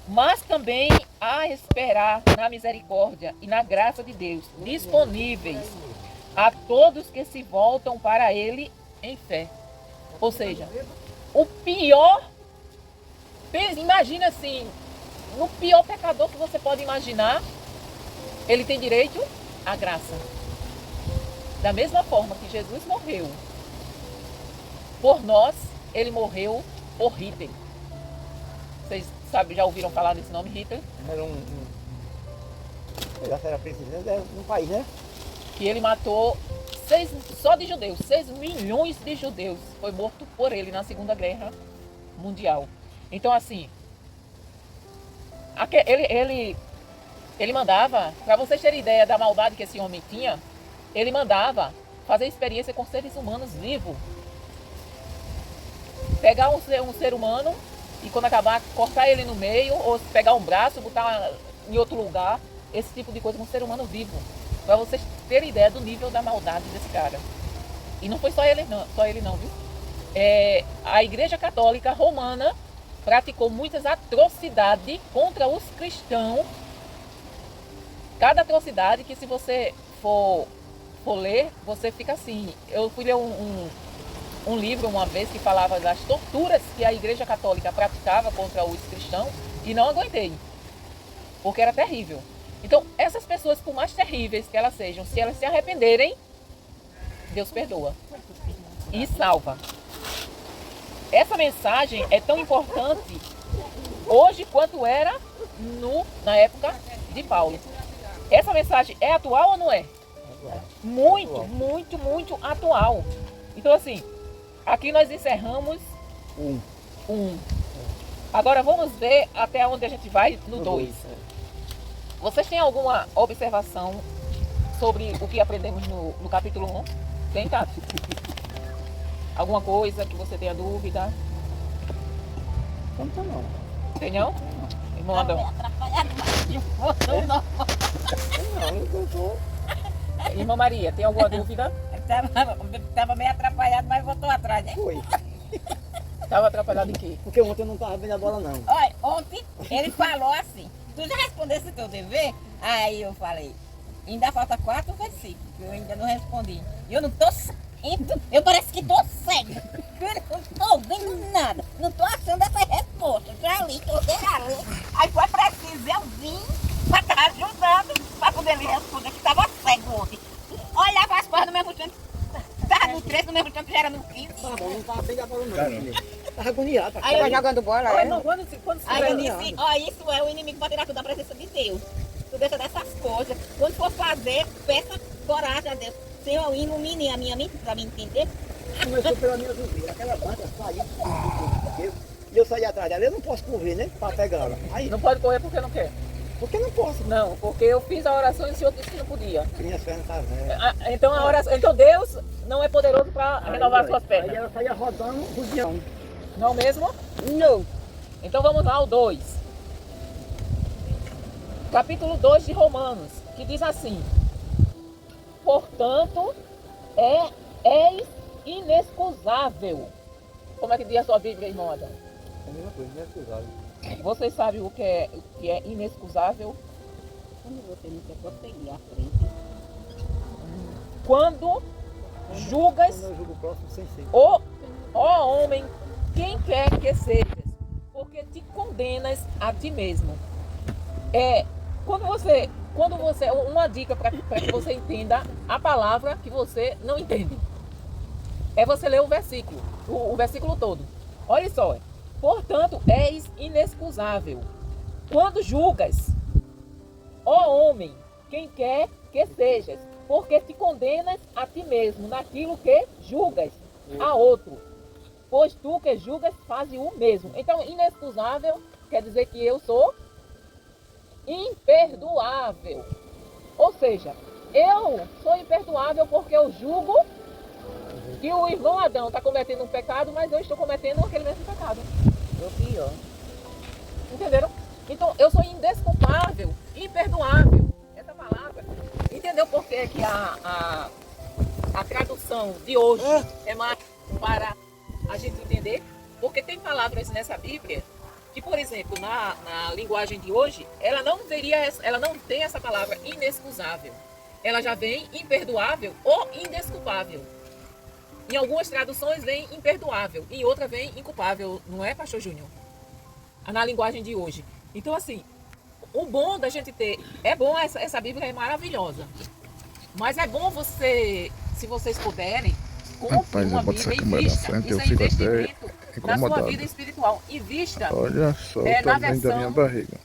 mas também a esperar na misericórdia e na graça de Deus, disponíveis a todos que se voltam para Ele em fé. Ou seja, o pior, imagina assim, no pior pecador que você pode imaginar, ele tem direito à graça. Da mesma forma que Jesus morreu por nós, ele morreu por Hitler. Vocês já ouviram falar desse nome, Hitler? Era era presidente de um país, né? Que ele matou só de judeus, 6 milhões de judeus. Foi morto por ele na Segunda Guerra Mundial. Então, assim, ele mandava, para vocês terem ideia da maldade que esse homem tinha, ele mandava fazer experiência com seres humanos vivos. Pegar um ser humano e quando acabar, cortar ele no meio, ou pegar um braço, botar em outro lugar, esse tipo de coisa com um ser humano vivo. Para vocês terem ideia do nível da maldade desse cara. E não foi só ele não, viu? A Igreja Católica Romana praticou muitas atrocidades contra os cristãos. Cada atrocidade que, se você for ler, você fica assim. Eu fui ler um livro uma vez que falava das torturas que a Igreja Católica praticava contra os cristãos e não aguentei, porque era terrível. Então, essas pessoas, por mais terríveis que elas sejam, se elas se arrependerem, Deus perdoa e salva. Essa mensagem é tão importante hoje quanto era na época de Paulo. Essa mensagem é atual ou não é? Muito, muito, muito atual. Então, assim, aqui nós encerramos um. Agora vamos ver até onde a gente vai no 2. Vocês têm alguma observação sobre o que aprendemos no capítulo 1? Tem, Tati? Alguma coisa que você tenha dúvida? Não. Tem não? Irmão Adão. Irmã Maria, tem alguma dúvida? Tava meio atrapalhado, mas voltou atrás, né? Foi. Estava atrapalhado em quê? Porque ontem eu não estava vendo a bola, não. Olha, ontem ele falou assim, tu já respondesse teu dever? Aí eu falei, ainda falta 4 versículos, que eu ainda não respondi. E eu não tô indo, eu parece que tô cego. Eu não tô vendo nada, não tô achando essa resposta. Já li, aí foi preciso eu vim pra estar ajudando pra poder lhe responder, que tava cego ontem. Olhava as coisas no mesmo tempo, tava no 3, no mesmo tempo já era no 15. Tá bom, não tava vendo a bola, não, filho. Tava agoniado. Aí eu jogando bola, Olha, é? não, quando Aí eu agoniado. disse, ó, isso é o inimigo para tirar tudo da presença de Deus. Tu deixa dessas coisas. Quando for fazer, peça coragem a Deus. Senhor, ilumine a minha mente para me entender. Começou pela minha zumbira, aquela banda saiu. E eu saí atrás dela, eu não posso correr, né? Pra pegar ela. Aí, não pode correr porque não quer. porque não posso. Não, porque eu fiz a oração e o Senhor disse que não podia. Minhas pernas estavam velhas. Então Deus não é poderoso para renovar as suas Aí pernas. ela saía rodando do dião. Não mesmo? Não. Então vamos lá ao 2. Capítulo 2 de Romanos, que diz assim: portanto, é inexcusável. Como é que diz a sua Bíblia, irmão Adão? É a mesma coisa, inexcusável. Vocês sabem o que é inexcusável? Quando você não quer prosseguir à frente, Quando julgas Quando eu julgo o próximo sem ser. ó homem, quem quer que sejas, porque te condenas a ti mesmo. Quando você, uma dica para que você entenda a palavra que você não entende, é você ler o versículo, o versículo todo. Olha só, portanto, és inexcusável quando julgas, ó homem, quem quer que sejas, porque te condenas a ti mesmo naquilo que julgas a outro. Pois tu que julgas, fazes o mesmo. Então, inexcusável quer dizer que eu sou imperdoável. Ou seja, eu sou imperdoável porque eu julgo que o irmão Adão está cometendo um pecado, mas eu estou cometendo aquele mesmo pecado. Ou pior. Entenderam? Então, eu sou indesculpável, imperdoável. Essa palavra, entendeu por que que a tradução de hoje é mais para a gente entender? Porque tem palavras nessa Bíblia que, por exemplo, na linguagem de hoje, ela não tem essa palavra inexcusável. Ela já vem imperdoável ou indesculpável. Em algumas traduções vem imperdoável, em outra vem inculpável, não é, pastor Júnior? Na linguagem de hoje. Então, assim, o bom da gente ter... É bom, essa Bíblia é maravilhosa. Mas é bom você, se vocês puderem, compre uma Bíblia e vista. Isso é investimento na sua vida espiritual. E vista Olha só, o na tamanho da minha versão, barriga.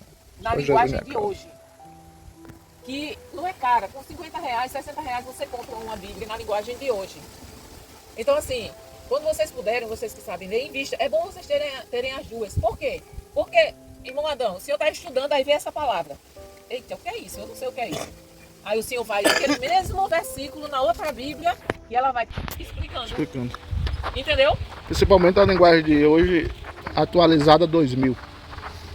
na Só linguagem Jesus de na hoje. Que não é cara. Com R$50, R$60 você compra uma Bíblia na linguagem de hoje. Então, assim, quando vocês puderem, vocês que sabem ler, invista. É bom vocês terem as duas. Por quê? Porque, irmão Adão, o senhor está estudando, aí vê essa palavra. Eita, o que é isso? Eu não sei o que é isso. Aí o senhor vai naquele mesmo versículo na outra Bíblia e ela vai explicando. Entendeu? Principalmente a linguagem de hoje, atualizada 2000.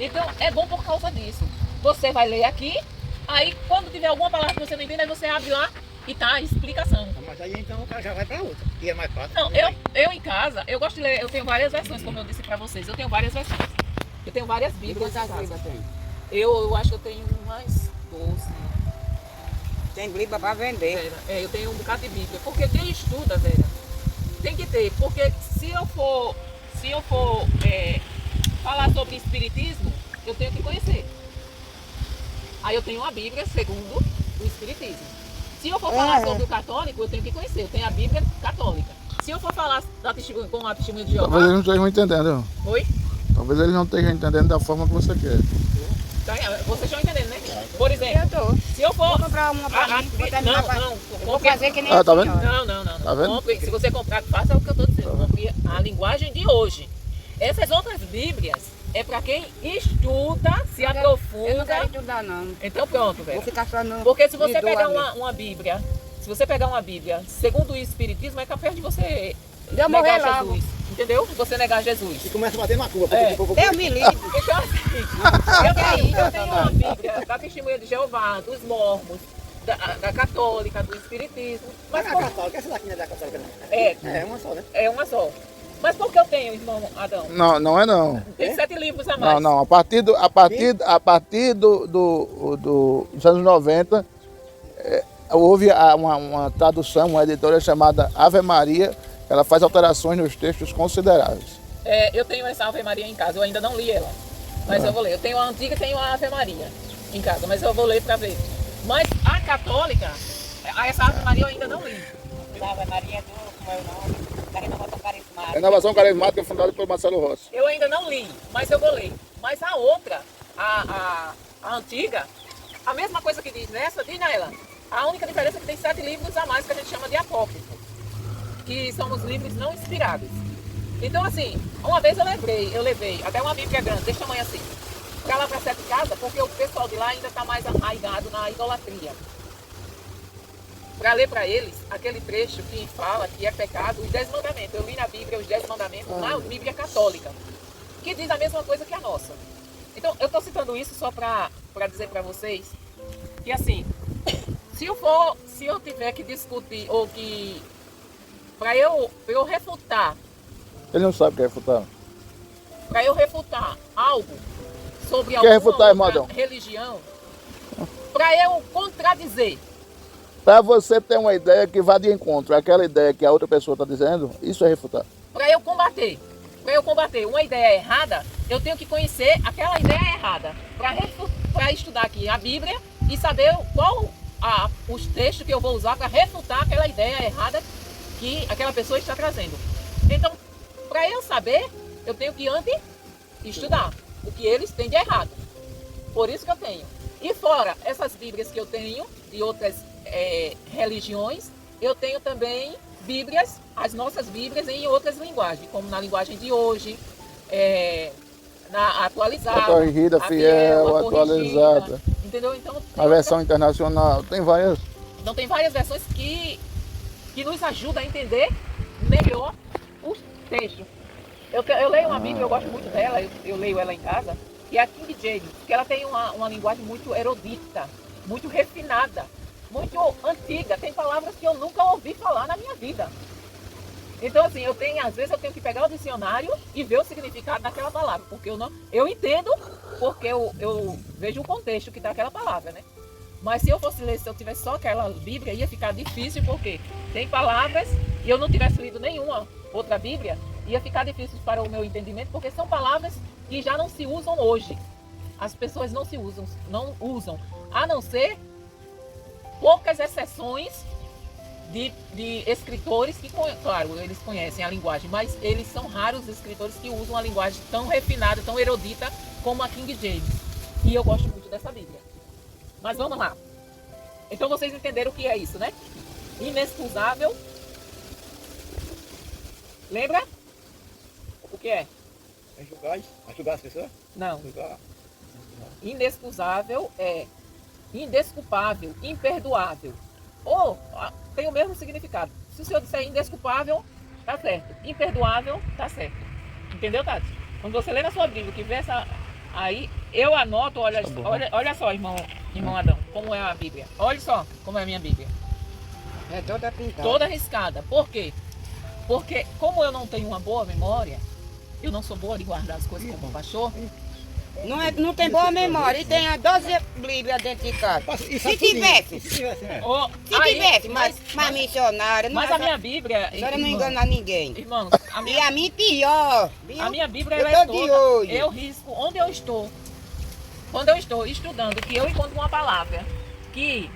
Então, é bom por causa disso. Você vai ler aqui, aí quando tiver alguma palavra que você não entende, aí você abre lá e tá a explicação. Mas aí então o cara já vai para outra, que é mais fácil. Não, eu em casa, eu gosto de ler, eu tenho várias versões, como eu disse pra vocês. Eu tenho várias versões. Eu tenho várias Bíblias em casa. Eu acho que eu tenho umas 12. Tem Bíblia para vender. Vera, eu tenho um bocado de Bíblia. Porque quem estuda, Vera, tem que ter. Porque se eu for falar sobre espiritismo, eu tenho que conhecer. Aí eu tenho a Bíblia segundo o espiritismo. Se eu for falar sobre o católico, eu tenho que conhecer. Eu tenho a Bíblia católica. Se eu for falar com a testemunha de Jeová... Talvez eles não estejam entendendo. Oi? Talvez eles não estejam entendendo da forma que você quer. Vocês estão entendendo, né? Por exemplo, Eu tô. se eu for... Vou comprar uma pra mim, vou terminar pra... Não, Vou fazer que nem Ah, a tá vendo? senhora. Não. Tá vendo? Compre, se você comprar, faça o que eu estou dizendo. Compre a linguagem de hoje. Essas outras Bíblias é para quem estuda, se Eu não aprofunda. quero estudar, não. Então pronto, Vou velho. ficar só no... Porque se você me doa pegar mesmo. uma Bíblia, segundo o Espiritismo, é capaz de você Eu morrer negar logo. Jesus. Entendeu? Você negar Jesus. E começa a bater na curva. É. Deus me livre. Então assim, eu tenho uma Bíblia da Testemunha de Jeová, dos Mormons, da Católica, do Espiritismo. Mas Mas a católica, essa daqui não é da católica não. é Uma só, né? uma só. Mas por que eu tenho, irmão Adão? Não, não é não. Tem 7 livros a mais. Não. A partir dos anos 90, houve uma tradução, uma editora chamada Ave Maria. Ela faz alterações nos textos consideráveis. Eu tenho essa Ave Maria em casa, eu ainda não li ela. Mas eu vou ler. Eu tenho a antiga e tenho a Ave Maria em casa, mas eu vou ler para ver. Mas a católica, essa Ave Maria eu ainda não li. Ave Maria como é o nome? Renovação Carismática. Renovação Carismática fundada pelo Marcelo Rossi. Eu ainda não li, mas eu vou ler. Mas a outra, a antiga, a mesma coisa que diz nessa, diz nela. A única diferença é que tem 7 livros a mais que a gente chama de apócrifo, que são os livros não inspirados. Então, assim, uma vez eu levei até uma Bíblia grande, desse tamanho assim, para lá para 7 casas, porque o pessoal de lá ainda está mais arraigado na idolatria. Para ler para eles aquele trecho que fala que é pecado, os 10 mandamentos. Eu li na Bíblia os 10 mandamentos, na Bíblia católica, que diz a mesma coisa que a nossa. Então, eu estou citando isso só para dizer para vocês que, assim, se eu tiver que discutir, ou que, para eu refutar, Ele não sabe o que é refutar. para eu refutar algo sobre Quer refutar, alguma outra irmão? religião, para eu contradizer Para você ter uma ideia que vá de encontro àquela ideia que a outra pessoa está dizendo, isso é refutar. Para eu combater uma ideia errada, eu tenho que conhecer aquela ideia errada. Para estudar aqui a Bíblia e saber qual os textos que eu vou usar para refutar aquela ideia errada que aquela pessoa está trazendo. Então, para eu saber, eu tenho que antes estudar o que eles têm de errado. Por isso que eu tenho. E fora essas Bíblias que eu tenho, de outras religiões, eu tenho também Bíblias, as nossas Bíblias em outras linguagens, como na linguagem de hoje, na atualizada, A corrigida, fiel, a atualizada. Entendeu? Então, A versão internacional, tem várias. então tem várias versões que nos ajudam a entender melhor os textos. Eu leio uma Bíblia, eu gosto muito dela, eu leio ela em casa, que é a King James, que ela tem uma linguagem muito erudita, muito refinada, muito antiga. Tem palavras que eu nunca ouvi falar na minha vida. Então, assim, às vezes eu tenho que pegar o dicionário e ver o significado daquela palavra, porque eu entendo, porque eu vejo o contexto que está aquela palavra, né? Mas se eu fosse ler, se eu tivesse só aquela Bíblia, ia ficar difícil, porque tem palavras, e eu não tivesse lido nenhuma outra Bíblia, ia ficar difícil para o meu entendimento, porque são palavras que já não se usam hoje. As pessoas não usam, a não ser poucas exceções de escritores que, claro, eles conhecem a linguagem, mas eles são raros os escritores que usam a linguagem tão refinada, tão erudita como a King James. E eu gosto muito dessa Bíblia. Mas vamos lá. Então vocês entenderam o que é isso, né? Inexcusável. Lembra? O que é? Julgar as pessoas? Não. Julgar. Inexcusável é indesculpável, imperdoável. Ou tem o mesmo significado. Se o senhor disser indesculpável, tá certo. Imperdoável, tá certo. Entendeu, Tati? Quando você lê na sua Bíblia, que vê essa aí, eu anoto, olha só, irmão Adão, como é a Bíblia. Olha só como é a minha Bíblia. É toda pintada. Toda riscada. Por quê? Porque como eu não tenho uma boa memória, eu não sou boa de guardar as coisas como pastor. Não tem boa memória. E tem 12 Bíblias dentro de casa. Se tivesse, mas missionária, Mas a minha Bíblia, a senhora não engana ninguém. irmãos, E a mim pior. Viu? a minha Bíblia Eu ela é tô de toda. olho. Eu risco onde eu estou. Quando eu estou estudando, que eu encontro uma palavra que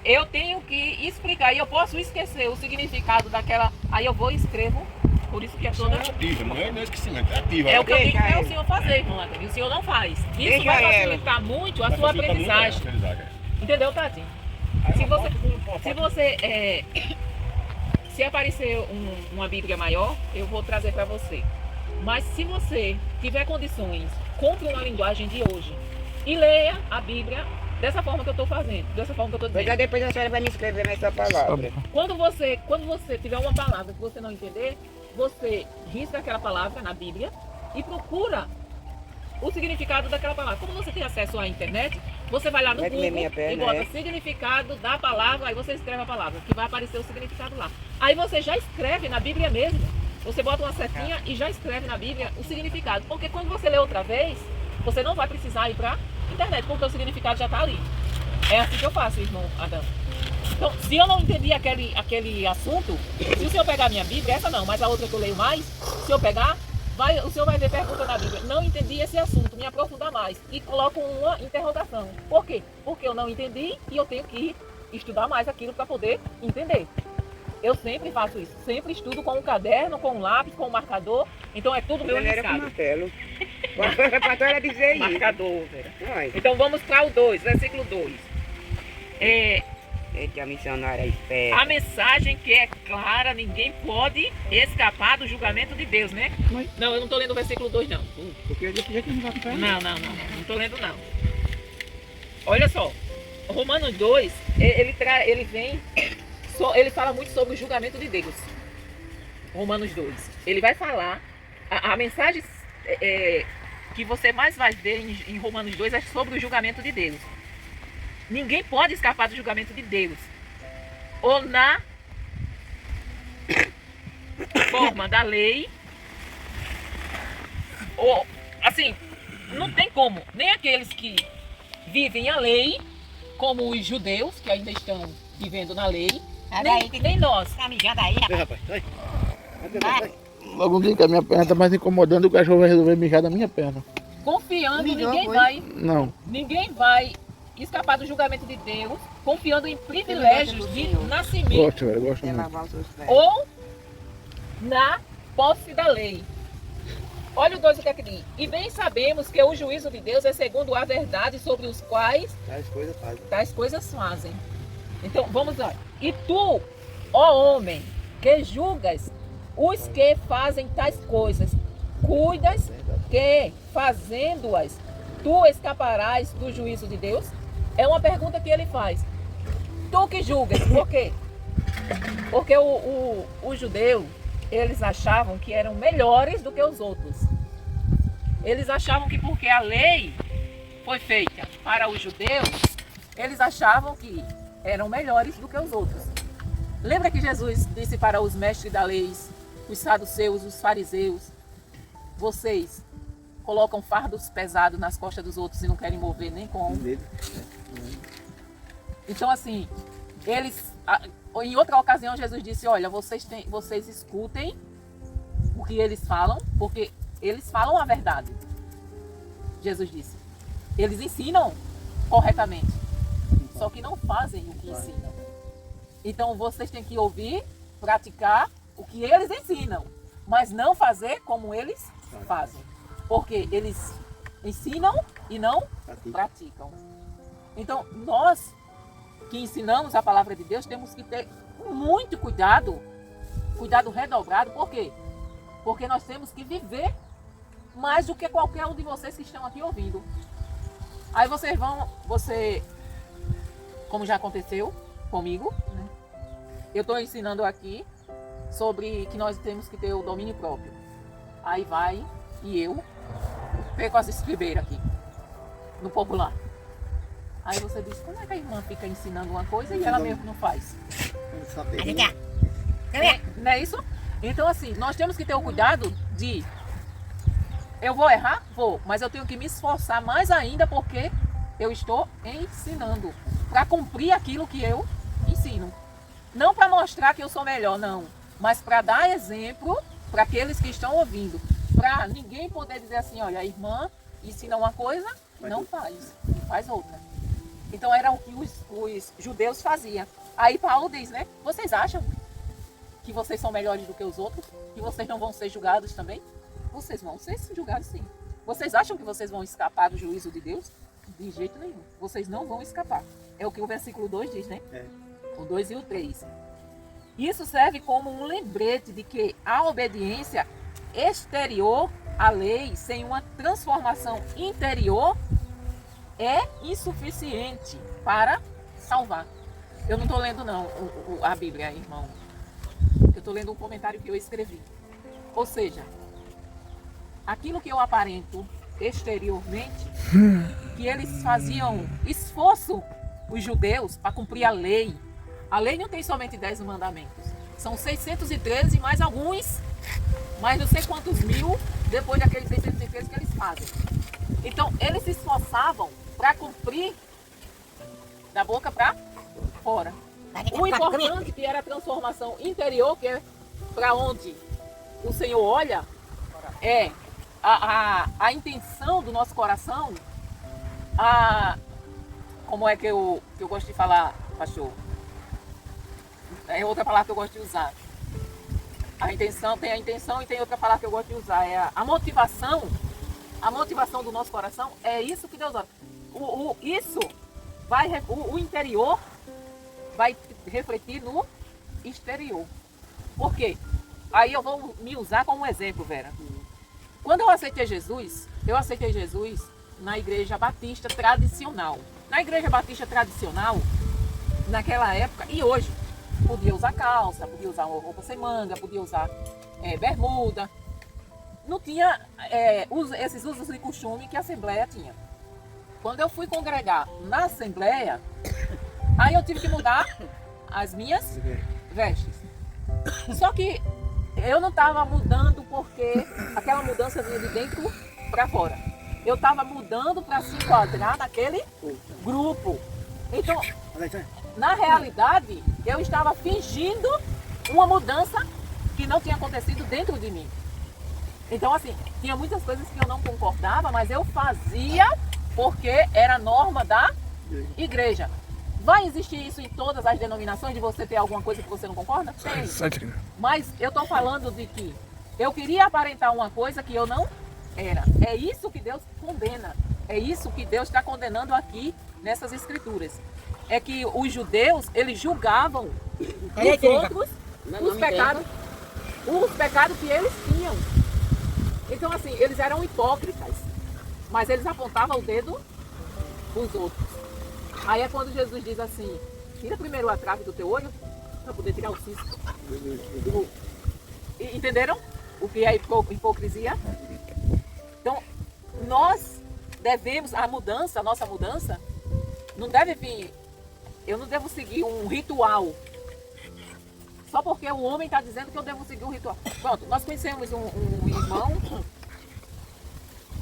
eu tenho que explicar e eu posso esquecer o significado daquela, aí eu vou e escrevo. Por isso que é toda. Ativa, não é esquecimento, é ativa. É o que eu tenho que ver Deixa o senhor fazer, irmão Antônio. E o senhor não faz. Isso Deixa vai ela. facilitar muito a sua aprendizagem. Entendeu, Tati? Se aparecer uma Bíblia maior, eu vou trazer para você. Mas se você tiver condições, compre uma linguagem de hoje e leia a Bíblia dessa forma que eu estou fazendo, dessa forma que eu estou Pois dizendo. é, depois a senhora vai me escrever nessa palavra. Quando você tiver uma palavra que você não entender, você risca aquela palavra na Bíblia e procura o significado daquela palavra. Como você tem acesso à internet, você vai lá no Vai comer minha Google e perna, bota é? significado da palavra, aí você escreve a palavra, que vai aparecer o significado lá. Aí você já escreve na Bíblia mesmo. Você bota uma setinha e já escreve na Bíblia o significado. Porque quando você lê outra vez, você não vai precisar ir para a internet, porque o significado já está ali. É assim que eu faço, irmão Adão. Então, se eu não entendi aquele assunto, se o senhor pegar a minha Bíblia, essa não, mas a outra que eu leio mais, se eu pegar, o senhor vai ver pergunta na Bíblia. Não entendi esse assunto, me aprofundar mais. E coloco uma interrogação. Por quê? Porque eu não entendi e eu tenho que estudar mais aquilo para poder entender. Eu sempre faço isso. Sempre estudo com um caderno, com um lápis, com um marcador. Então é tudo meu Ela era com riscado. martelo. A pastora dizer isso. Marcador, Vera. Ai, Então vamos para o 2, versículo 2. eita, a missionária esperta. A mensagem que é clara, ninguém pode escapar do julgamento de Deus, né? Não, eu não estou lendo o versículo 2, não. Porque eu disse que não vai comprar. Não estou lendo, não. Olha só, Romanos 2, ele fala muito sobre o julgamento de Deus. Romanos 2. Ele vai falar, a mensagem que você mais vai ver em Romanos 2 é sobre o julgamento de Deus. Ninguém pode escapar do julgamento de Deus. Ou na forma da lei, ou assim, não tem como. Nem aqueles que vivem a lei como os judeus, que ainda estão vivendo na lei, Nem nós. tá mijando aí, Vem, rapaz. rapaz. Vai. Vai. Logo um dia que a minha perna tá mais incomodando, o cachorro vai resolver mijar na minha perna. Confiando, Mijou, Não. ninguém vai escapar do julgamento de Deus, confiando em privilégios de nascimento Gosto, velho, gosto É muito. lavar os seus pés. ou na posse da lei. Olha o 2 o que é que diz. E bem sabemos que o juízo de Deus é segundo a verdade sobre os quais tais coisas fazem. Então, vamos lá. E tu, ó homem, que julgas os que fazem tais coisas, cuidas que, fazendo-as, tu escaparás do juízo de Deus? É uma pergunta que ele faz. Tu que julgas, por quê? Porque o judeu, eles achavam que eram melhores do que os outros. Eles achavam que porque a lei foi feita para os judeus, eles achavam que eram melhores do que os outros. Lembra que Jesus disse para os mestres da lei, os saduceus, os fariseus, vocês colocam fardos pesados nas costas dos outros e não querem mover nem com. Então assim, eles, em outra ocasião Jesus disse, olha, vocês escutem o que eles falam, porque eles falam a verdade. Jesus disse, eles ensinam corretamente, só que não fazem o que ensinam. Então vocês têm que ouvir, praticar o que eles ensinam, mas não fazer como eles fazem. Porque eles ensinam e não praticam. Então nós que ensinamos a palavra de Deus temos que ter muito cuidado redobrado. Por quê? Porque nós temos que viver mais do que qualquer um de vocês que estão aqui ouvindo. Aí você, como já aconteceu comigo, né? Eu estou ensinando aqui sobre que nós temos que ter o domínio próprio. Aí vai e eu perco as estribeiras aqui, no popular. Aí você diz, como é que a irmã fica ensinando uma coisa e ela mesmo não faz? Não é isso? Então assim, nós temos que ter o cuidado de, eu vou errar? Vou, mas eu tenho que me esforçar mais ainda porque eu estou ensinando, para cumprir aquilo que eu ensino. Não para mostrar que eu sou melhor, não, mas para dar exemplo para aqueles que estão ouvindo. Para ninguém poder dizer assim, olha, a irmã ensina uma coisa, não faz, faz outra. Então era o que os judeus faziam. Aí Paulo diz, né? Vocês acham que vocês são melhores do que os outros? Que vocês não vão ser julgados também? Vocês vão ser julgados sim. Vocês acham que vocês vão escapar do juízo de Deus? De jeito nenhum. Vocês não vão escapar. É o que o versículo 2 diz, né? O 2 e o 3. Isso serve como um lembrete de que a obediência exterior à lei, sem uma transformação interior, é insuficiente para salvar. Eu não estou lendo não a Bíblia, irmão. Eu estou lendo um comentário que eu escrevi. Ou seja, aquilo que eu aparento exteriormente, que eles faziam esforço, os judeus, para cumprir a lei. A lei não tem somente 10 mandamentos. São 613 mais alguns, mais não sei quantos mil, depois daqueles 613 que eles fazem. Então, eles se esforçavam para cumprir da boca para fora. O importante que era a transformação interior, que é para onde o Senhor olha, é a intenção do nosso coração, como é que eu gosto de falar, pastor? É outra palavra que eu gosto de usar. Tem a intenção e tem outra palavra que eu gosto de usar, é a motivação. A motivação do nosso coração é isso que Deus olha. O interior vai refletir no exterior. Por quê? Aí eu vou me usar como exemplo, Vera. Quando eu aceitei Jesus na igreja batista tradicional. Na igreja batista tradicional, naquela época e hoje, podia usar calça, podia usar roupa sem manga, podia usar bermuda. Não tinha esses usos e costumes que a Assembleia tinha. Quando eu fui congregar na Assembleia, aí eu tive que mudar as minhas vestes. Só que eu não estava mudando porque aquela mudança vinha de dentro para fora. Eu estava mudando para se enquadrar naquele grupo. Então, na realidade, eu estava fingindo uma mudança que não tinha acontecido dentro de mim. Então, assim, tinha muitas coisas que eu não concordava, mas eu fazia porque era norma da igreja. Vai existir isso em todas as denominações, de você ter alguma coisa que você não concorda? Tem. Mas eu estou falando de que eu queria aparentar uma coisa que eu não era. É isso que Deus condena. É isso que Deus está condenando aqui nessas escrituras. É que os judeus, eles julgavam os outros os pecados que eles tinham. Então, assim, eles eram hipócritas, mas eles apontavam o dedo dos outros. Aí é quando Jesus diz assim, tira primeiro a trave do teu olho para poder tirar o cisco. Entenderam o que é hipocrisia? Então, nós devemos, a nossa mudança, não deve vir, eu não devo seguir um ritual. Só porque o homem está dizendo que eu devo seguir um ritual. Pronto, nós conhecemos um irmão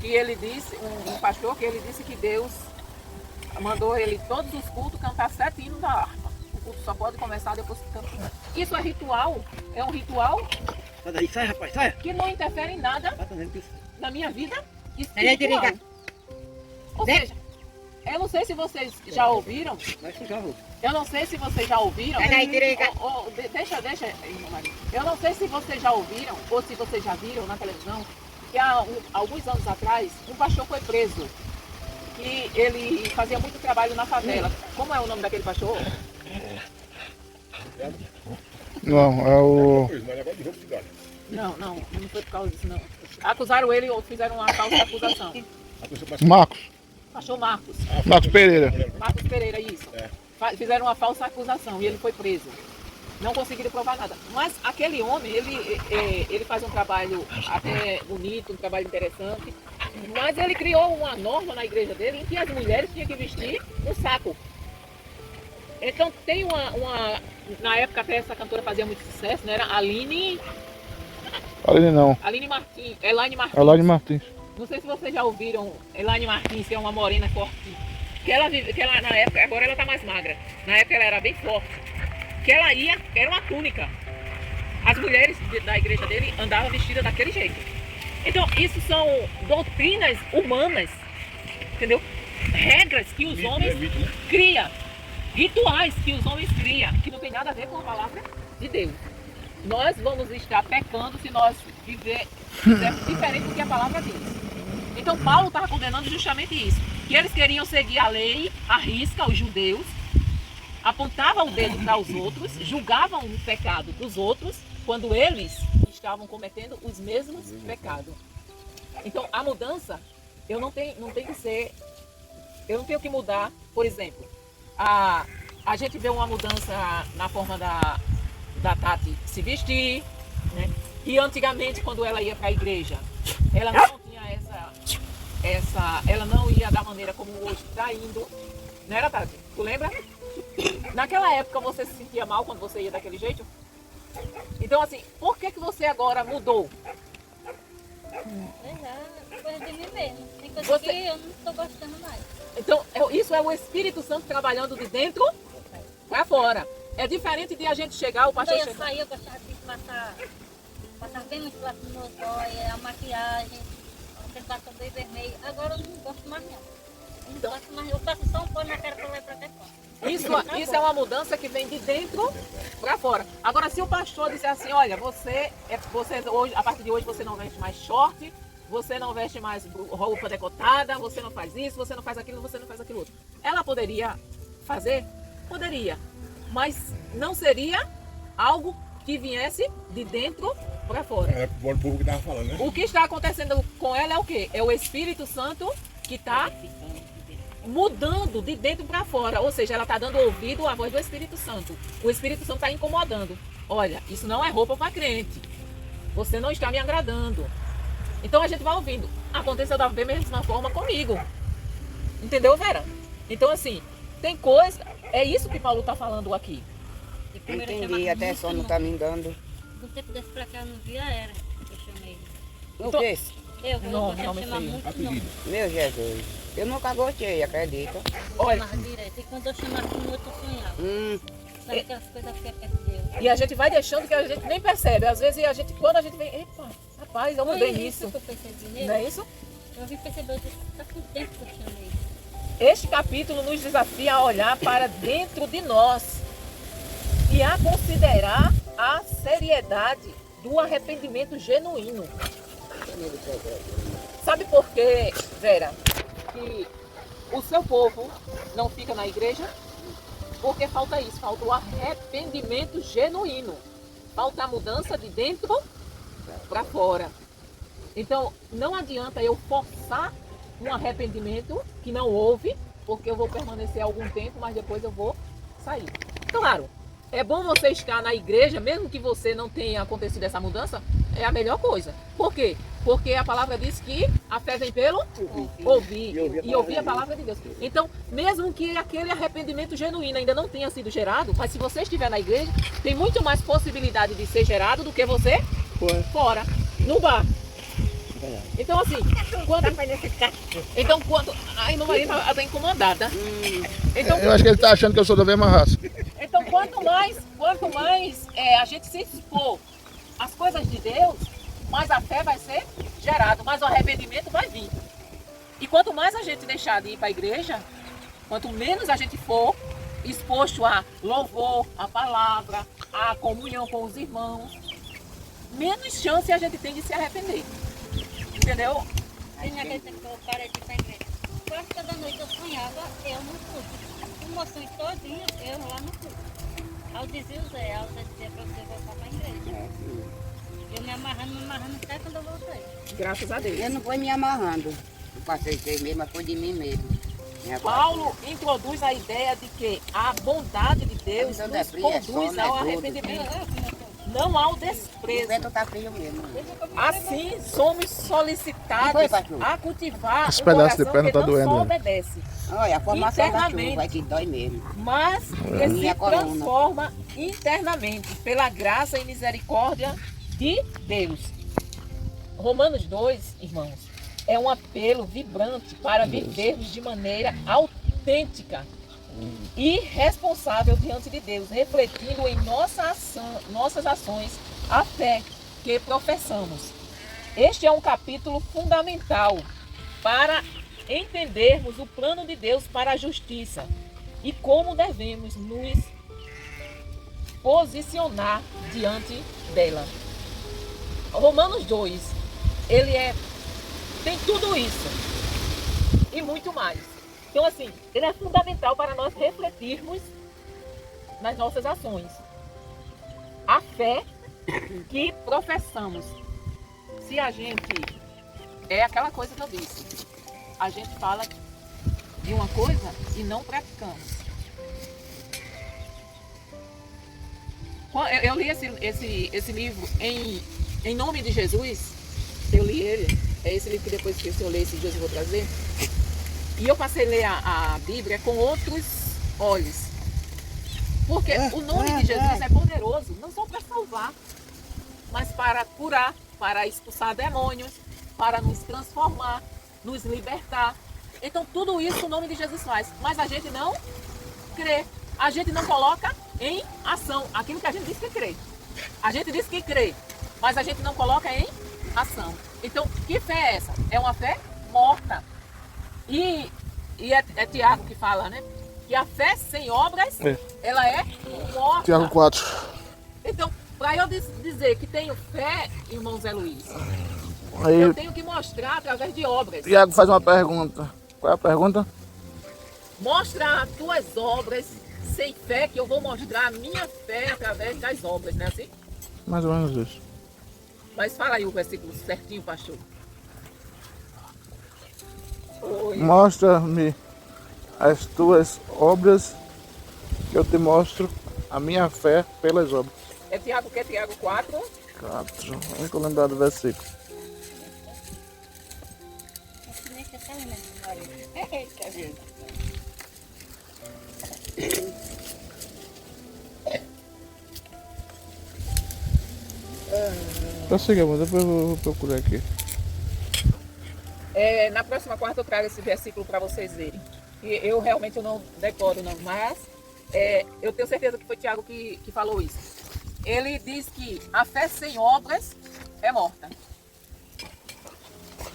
que ele disse, um pastor, que ele disse que Deus mandou ele todos os cultos cantar 7 hinos da harpa. O culto só pode começar depois que canta. Isso é ritual? É um ritual? Sai daí, sai, rapaz, sai. Que não interfere em nada na minha vida espiritual. Ou seja, eu não sei se vocês já ouviram. Eu não sei se vocês já ouviram. Deixa, irmã Maria. Eu não sei se vocês já ouviram ou se vocês já viram na televisão que há alguns anos atrás um pastor foi preso. Que ele fazia muito trabalho na favela. Como é o nome daquele pastor? Não, é o... Não foi por causa disso, não. Acusaram ele ou fizeram uma falsa acusação. Marcos. Pastor Marcos. Marcos Pereira. Marcos Pereira, isso. Fizeram uma falsa acusação e ele foi preso. Não conseguiram provar nada. Mas aquele homem, ele faz um trabalho até bonito, um trabalho interessante. Mas ele criou uma norma na igreja dele em que as mulheres tinham que vestir um saco. Então tem uma... Na época até essa cantora fazia muito sucesso, né? Era Elaine Martins. Elaine Martins. Não sei se vocês já ouviram Elaine Martins, que é uma morena forte. Que ela na época, agora ela tá mais magra. Na época ela era bem forte. Que ela era uma túnica. As mulheres da igreja dele andavam vestidas daquele jeito. Então, isso são doutrinas humanas, entendeu? Regras que os homens criam, rituais que os homens criam, que não tem nada a ver com a palavra de Deus. Nós vamos estar pecando se nós fizermos diferente do que a palavra diz. Então, Paulo estava condenando justamente isso, que eles queriam seguir a lei, à risca, os judeus, apontavam o dedo para os outros, julgavam o pecado dos outros, quando eles estavam cometendo os mesmos pecados. Então, a mudança, eu não tenho que mudar. Por exemplo, a gente vê uma mudança na forma da Tati se vestir, né? E antigamente, quando ela ia para a igreja, ela não tinha ela não ia da maneira como hoje está indo. Não era, Tati? Tu lembra? Naquela época você se sentia mal quando você ia daquele jeito? Então, assim, por que você agora mudou? Coisa de mim mesmo. Tem coisa que eu não estou gostando mais. Então, isso é o Espírito Santo trabalhando de dentro para fora. É diferente de a gente chegar, o pastor Quando eu saí, eu gostava de passar bem muito lá no meus olhos, a maquiagem, aquele batom bem vermelho. Agora eu não gosto mais não. Eu passo só um pano na cara para lá e para cá fora. Isso é uma mudança que vem de dentro para fora. Agora, se o pastor disser assim, olha, você hoje, a partir de hoje você não veste mais short, você não veste mais roupa decotada, você não faz isso, você não faz aquilo, você não faz aquilo outro. Ela poderia fazer? Poderia. Mas não seria algo que viesse de dentro para fora. Era o povo que estava falando, né? O que está acontecendo com ela é o quê? É o Espírito Santo que está mudando de dentro para fora. Ou seja, ela está dando ouvido à voz do Espírito Santo. O Espírito Santo está incomodando. Olha, isso não é roupa para crente. Você não está me agradando. Então a gente vai ouvindo. Aconteceu da mesma forma comigo. Entendeu, Vera? Então, assim, tem coisa... É isso que Paulo está falando aqui. Entendi, até só não está me dando. Do tempo desse pra cá eu não via, era. Eu chamei. O que? Eu Não, vou chamar não, muito não. Meu Jesus. Eu nunca gostei, acredita? Olha, Mais direto. E quando eu chamo assim, no outro eu sonhava. Sabe aquelas coisas que é Deus? e a gente vai deixando que a gente nem percebe. Às vezes, quando a gente vem, epa, rapaz, eu mudei Foi nisso. isso que eu percebi nele. Não é isso? Eu vim perceber, eu disse, tá com tempo que eu chamei. Este capítulo nos desafia a olhar para dentro de nós e a considerar a seriedade do arrependimento genuíno. Sabe por quê, Vera, que o seu povo não fica na igreja? Porque falta isso, falta o arrependimento genuíno. Falta a mudança de dentro para fora. Então, não adianta eu forçar um arrependimento que não houve, porque eu vou permanecer algum tempo, mas depois eu vou sair. Claro, é bom você estar na igreja, mesmo que você não tenha acontecido essa mudança, é a melhor coisa. Por quê? Porque a palavra diz que a fé vem pelo ouvir e ouvir a palavra de Deus. Então, mesmo que aquele arrependimento genuíno ainda não tenha sido gerado, mas se você estiver na igreja, tem muito mais possibilidade de ser gerado do que você fora, no bar. Então assim, quando. Ai, meu marido tá incomodada. Então, Eu acho que ele tá achando que eu sou da mesma raça. então quanto mais a gente se expor às coisas de Deus, mais a fé vai ser gerada, mais o arrependimento vai vir. E quanto mais a gente deixar de ir para a igreja, quanto menos a gente for exposto a louvor, a palavra, a comunhão com os irmãos, menos chance a gente tem de se arrepender. Entendeu? Aí na vez que eu parei de ir pra igreja, quase toda noite eu sonhava, eu no culto. Uma sonho todinha, eu lá no culto. Ao dizer o Zé dizia pra você voltar pra igreja. Eu me amarrando até quando eu voltei. Graças a Deus. Eu não fui me amarrando. Eu passei mesmo, mas foi de mim mesmo. Paulo introduz a ideia de que a bondade de Deus A visão nos da fria é conduz só, ao né, arrependimento, não ao O desprezo. vento tá frio mesmo. Assim, somos solicitados a cultivar Esse um pedaço de coração perna que tá não doendo, só né? obedece, Olha, a formação da Internamente. chuva é que dói mesmo. mas que Minha se coluna. transforma internamente pela graça e misericórdia de Deus. Romanos 2, irmãos, é um apelo vibrante para vivermos de maneira autêntica e responsável diante de Deus, refletindo em nossas ações a fé que professamos. Este é um capítulo fundamental para entendermos o plano de Deus para a justiça e como devemos nos posicionar diante dela. Romanos 2, tem tudo isso e muito mais. Então, assim, ele é fundamental para nós refletirmos nas nossas ações. A fé que professamos. Se a gente... É aquela coisa que eu disse. A gente fala de uma coisa e não praticamos. Eu li esse livro em nome de Jesus. Eu li ele. É esse livro que depois que eu ler esses dias eu vou trazer. E eu passei a ler a Bíblia com outros olhos. Porque o nome de Jesus é poderoso, não só para salvar, mas para curar, para expulsar demônios, para nos transformar, nos libertar. Então tudo isso o nome de Jesus faz. Mas a gente não crê. A gente não coloca em ação aquilo que a gente diz que crê. A gente diz que crê, mas a gente não coloca em ação. Então, que fé é essa? É uma fé morta. E é Tiago que fala, né? Que a fé sem obras, ela é morta. Tiago 4. Então, para eu dizer que tenho fé, irmão Zé Luiz, Aí, eu tenho que mostrar através de obras. Tiago faz uma pergunta. Qual é a pergunta? Mostra as tuas obras sem fé, que eu vou mostrar a minha fé através das obras, não é assim? Mais ou menos isso. Mas fala aí o versículo certinho, pastor. Oi. Mostra-me as tuas obras, que eu te mostro a minha fé pelas obras. É Tiago, que é Tiago 4. 4. Vamos lembrar do versículo. Eita, gente. Prossiga, mas depois eu vou procurar aqui. Na próxima quarta eu trago esse versículo para vocês verem. E eu realmente não decoro não, mas eu tenho certeza que foi Tiago que falou isso. Ele diz que a fé sem obras é morta.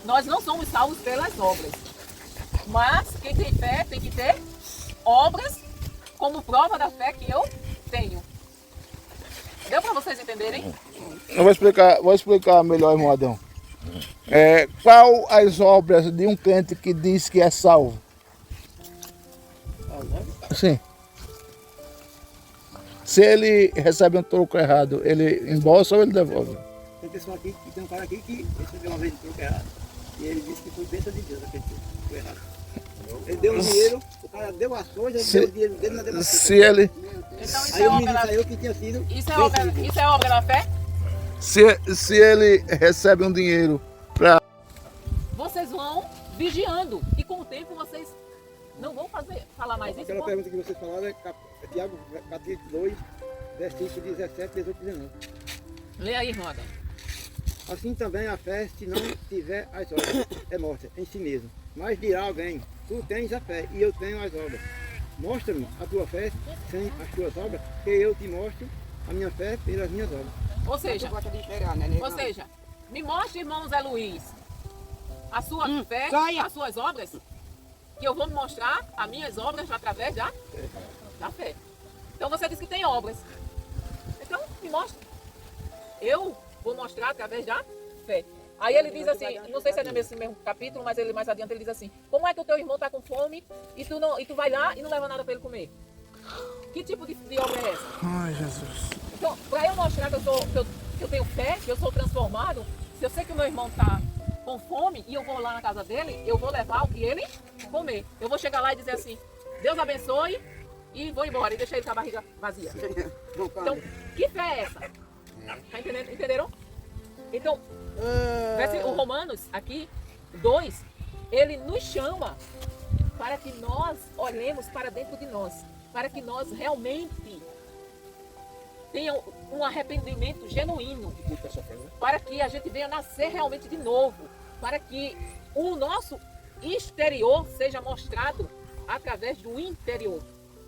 Nós não somos salvos pelas obras, mas quem tem fé tem que ter obras como prova da fé que eu tenho. Deu para vocês entenderem? Eu vou explicar melhor, irmão Adão. Qual as obras de um crente que diz que é salvo? Sim. Se ele recebe um troco errado, ele embolsa ou ele devolve? Tem pessoa aqui, tem um cara aqui que recebeu uma vez um troco errado. E ele disse que foi bênção de Deus aquele troco errado. Ele deu o dinheiro, o cara deu a soja, ele deu o dinheiro dele na demanda. Se ele... Então isso Aí é o obra menino da saiu que tinha sido Isso é bênção obra, de Deus. isso é obra da fé? Se ele recebe um dinheiro para... Vocês vão vigiando e com o tempo vocês não vão falar mais isso. Aquela pergunta que vocês falaram é Tiago capítulo 2, versículo 17, 18 e 19. Lê aí, irmão Adão. Assim também a fé, se não tiver as obras, é morta em si mesmo. Mas dirá alguém, tu tens a fé e eu tenho as obras. Mostra-me a tua fé sem as tuas obras, que eu te mostro a minha fé pelas minhas obras. Ou seja, Tu gosta de cheirar, né, negão? ou seja, me mostre, irmão Zé Luiz, a sua fé, saia. as suas obras, que eu vou me mostrar as minhas obras através da fé. Então você disse que tem obras. Então, me mostra. Eu vou mostrar através da fé. Aí ele diz assim, não sei se é nesse mesmo capítulo, mas ele mais adiante ele diz assim, como é que o teu irmão está com fome e tu vai lá e não leva nada para ele comer? Que tipo de obra é essa? Ai, Jesus. Então, para eu mostrar que eu tenho fé, que eu sou transformado, se eu sei que o meu irmão está com fome e eu vou lá na casa dele, eu vou levar o que ele comer. Eu vou chegar lá e dizer assim, Deus abençoe e vou embora e deixar ele com a barriga vazia. Então, que fé é essa? Tá entendendo? Entenderam? Então, o Romanos aqui, 2, ele nos chama para que nós olhemos para dentro de nós, para que nós realmente tenham um arrependimento genuíno, para que a gente venha nascer realmente de novo, para que o nosso exterior seja mostrado através do interior,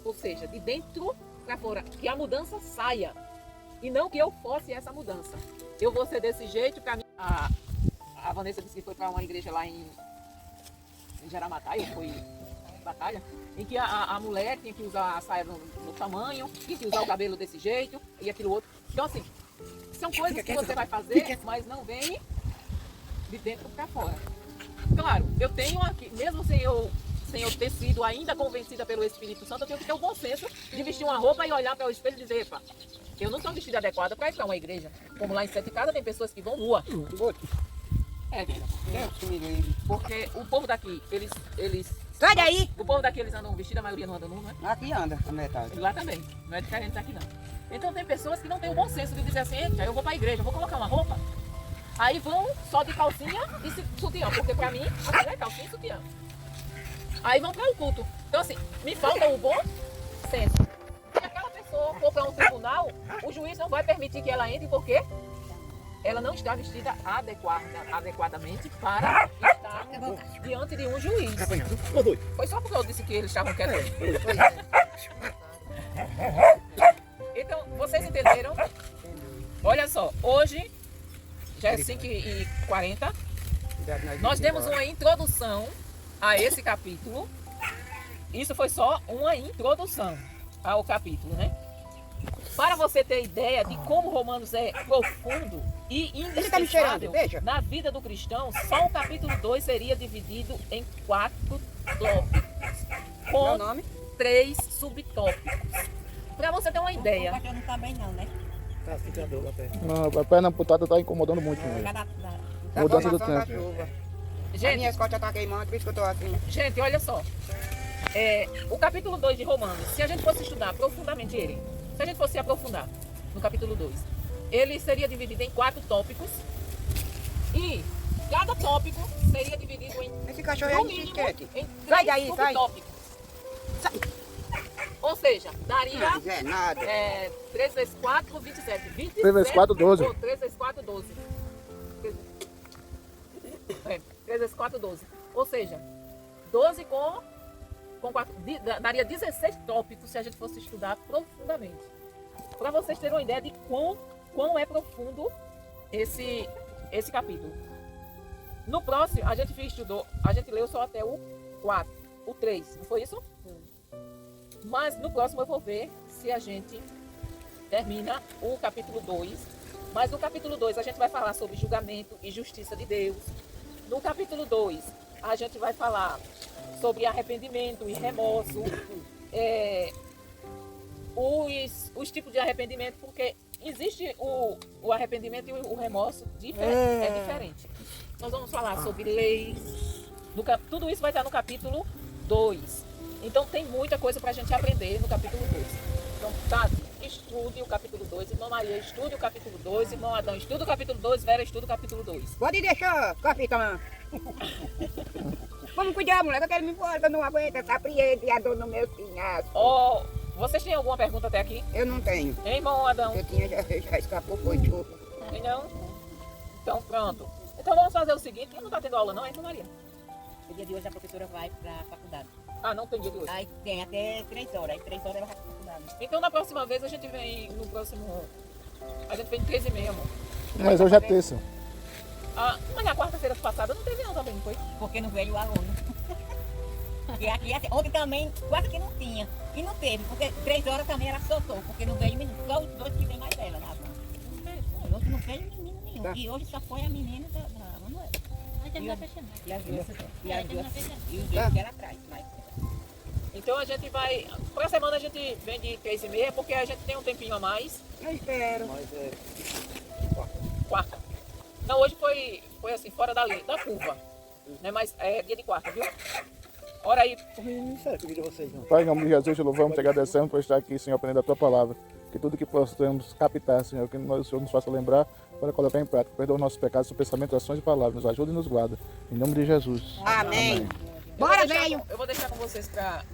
ou seja, de dentro para fora, que a mudança saia e não que eu fosse essa mudança. Eu vou ser desse jeito, para mim. A Vanessa disse que foi para uma igreja lá em Jaramataia, foi batalha, em que a mulher tinha que usar a saia no tamanho, tinha que usar o cabelo desse jeito e aquilo outro. Então assim, são coisas que você vai fazer, mas não vem de dentro para fora. Claro, eu tenho aqui, mesmo sem eu ter sido ainda convencida pelo Espírito Santo, eu tenho que ter o bom senso de vestir uma roupa e olhar para o espelho e dizer, epa, eu não estou vestida adequada para ir para uma igreja. Como lá em Sete Casas tem pessoas que vão nua. Deus me livre. Porque o povo daqui, eles Sai daí! o povo daqui eles andam vestidos, a maioria não anda nu, né? Aqui anda a metade. Lá também, não é diferente daqui não. Então tem pessoas que não têm o bom senso de dizer assim, eita, eu vou para a igreja, eu vou colocar uma roupa. Aí vão só de calcinha e sutiã, porque para mim, aquilo é calcinha e sutiã. Aí vão para o culto. Então assim, me falta o bom senso. Se aquela pessoa for para um tribunal, o juiz não vai permitir que ela entre, porque ela não está vestida adequadamente para estar diante de um juiz. Foi só porque eu disse que eles estavam quietos. Então, vocês entenderam? Olha só, hoje já é 5h40. Nós temos uma introdução a esse capítulo. Isso foi só uma introdução ao capítulo, né? Para você ter ideia de como Romanos é profundo e indispensável na vida do cristão, só o capítulo 2 seria dividido em 4 tópicos, com 3 subtópicos. Para você ter uma ideia. Não tá bem não, né? Tá, fica dor na perna. Não, a perna amputada está incomodando muito. Mudança do tempo. A minha escota tá queimando, por isso que eu tô assim. Gente, olha só. O capítulo 2 de Romanos, se a gente fosse estudar profundamente ele, se a gente fosse aprofundar no capítulo 2, ele seria dividido em 4 tópicos e cada tópico seria dividido em, Esse cachorro no é mínimo, insistente. em 3 Sai daí, sai. subtópicos. Ou seja, daria Não é nada. 3 vezes 4, 27. 3 vezes 4, 12. 3 vezes 4, 12. 3 3 vezes 4, 12. Ou seja, 12 com 4, daria 16 tópicos se a gente fosse estudar profundamente. Para vocês terem uma ideia de quão é profundo esse capítulo. No próximo, a gente leu só até o 4, o 3, não foi isso? Mas no próximo eu vou ver se a gente termina o capítulo 2. Mas no capítulo 2 a gente vai falar sobre julgamento e justiça de Deus. No capítulo 2 a gente vai falar sobre arrependimento e remorso. Os tipos de arrependimento, porque existe o arrependimento e o remorso é diferente. Nós vamos falar sobre leis. Tudo isso vai estar no capítulo 2. Então tem muita coisa para a gente aprender no capítulo 2. Então, Tati, estude o capítulo 2. Irmã Maria, estude o capítulo 2. Irmão Adão, estude o capítulo 2. Vera, estude o capítulo 2. Pode deixar, capitão. Vamos cuidar, mulher, que eu quero me embora, que eu não aguento essa frieza e a dor no meu pinhaço. Vocês têm alguma pergunta até aqui? Eu não tenho. Hein, irmão Adão? Eu tinha, já escapou, foi desculpa. Tem não? Então, pronto. Então vamos fazer o seguinte. Não está tendo aula não, hein, irmã Maria? O dia de hoje a professora vai para a faculdade. Ah, não tem dia de hoje. Aí tem até 3 horas. Aí 3 horas ela vai para a faculdade. Então na próxima vez a gente vem no próximo... A gente vem de 3h30, amor. Mas hoje é terça. Mas na quarta-feira passada não teve não também, não foi? Porque não veio o aluno. E aqui, assim, ontem também quase que não tinha. E não teve, porque 3 horas também ela soltou. Porque não veio menino. Só os 2 que vem mais dela na aula. Hoje não veio menino nenhum. Tá. E hoje só foi a menina da Manuela. Vai terminar fechando. E as duas. E as duas. E os Tá. dois que ela traz. Mas Então a gente vai... Pra semana a gente vem de 3h30, porque a gente tem um tempinho a mais. Eu espero. Mas é. Quarta. Não, hoje foi assim, fora da curva. Né? Mas é dia de quarta, viu? Ora aí. Não sei o que eu vi de vocês, não. Pai, em nome de Jesus, te louvamos, te agradecemos por estar aqui, Senhor, aprendendo a tua palavra. Que tudo que possamos captar, Senhor, que o Senhor nos faça lembrar para colocar em prática. Perdoa os nossos pecados, seu pensamento, ações e palavras. Nos ajude e nos guarda. Em nome de Jesus. Amém. Eu vou Bora, deixar- velho. Eu vou deixar com vocês para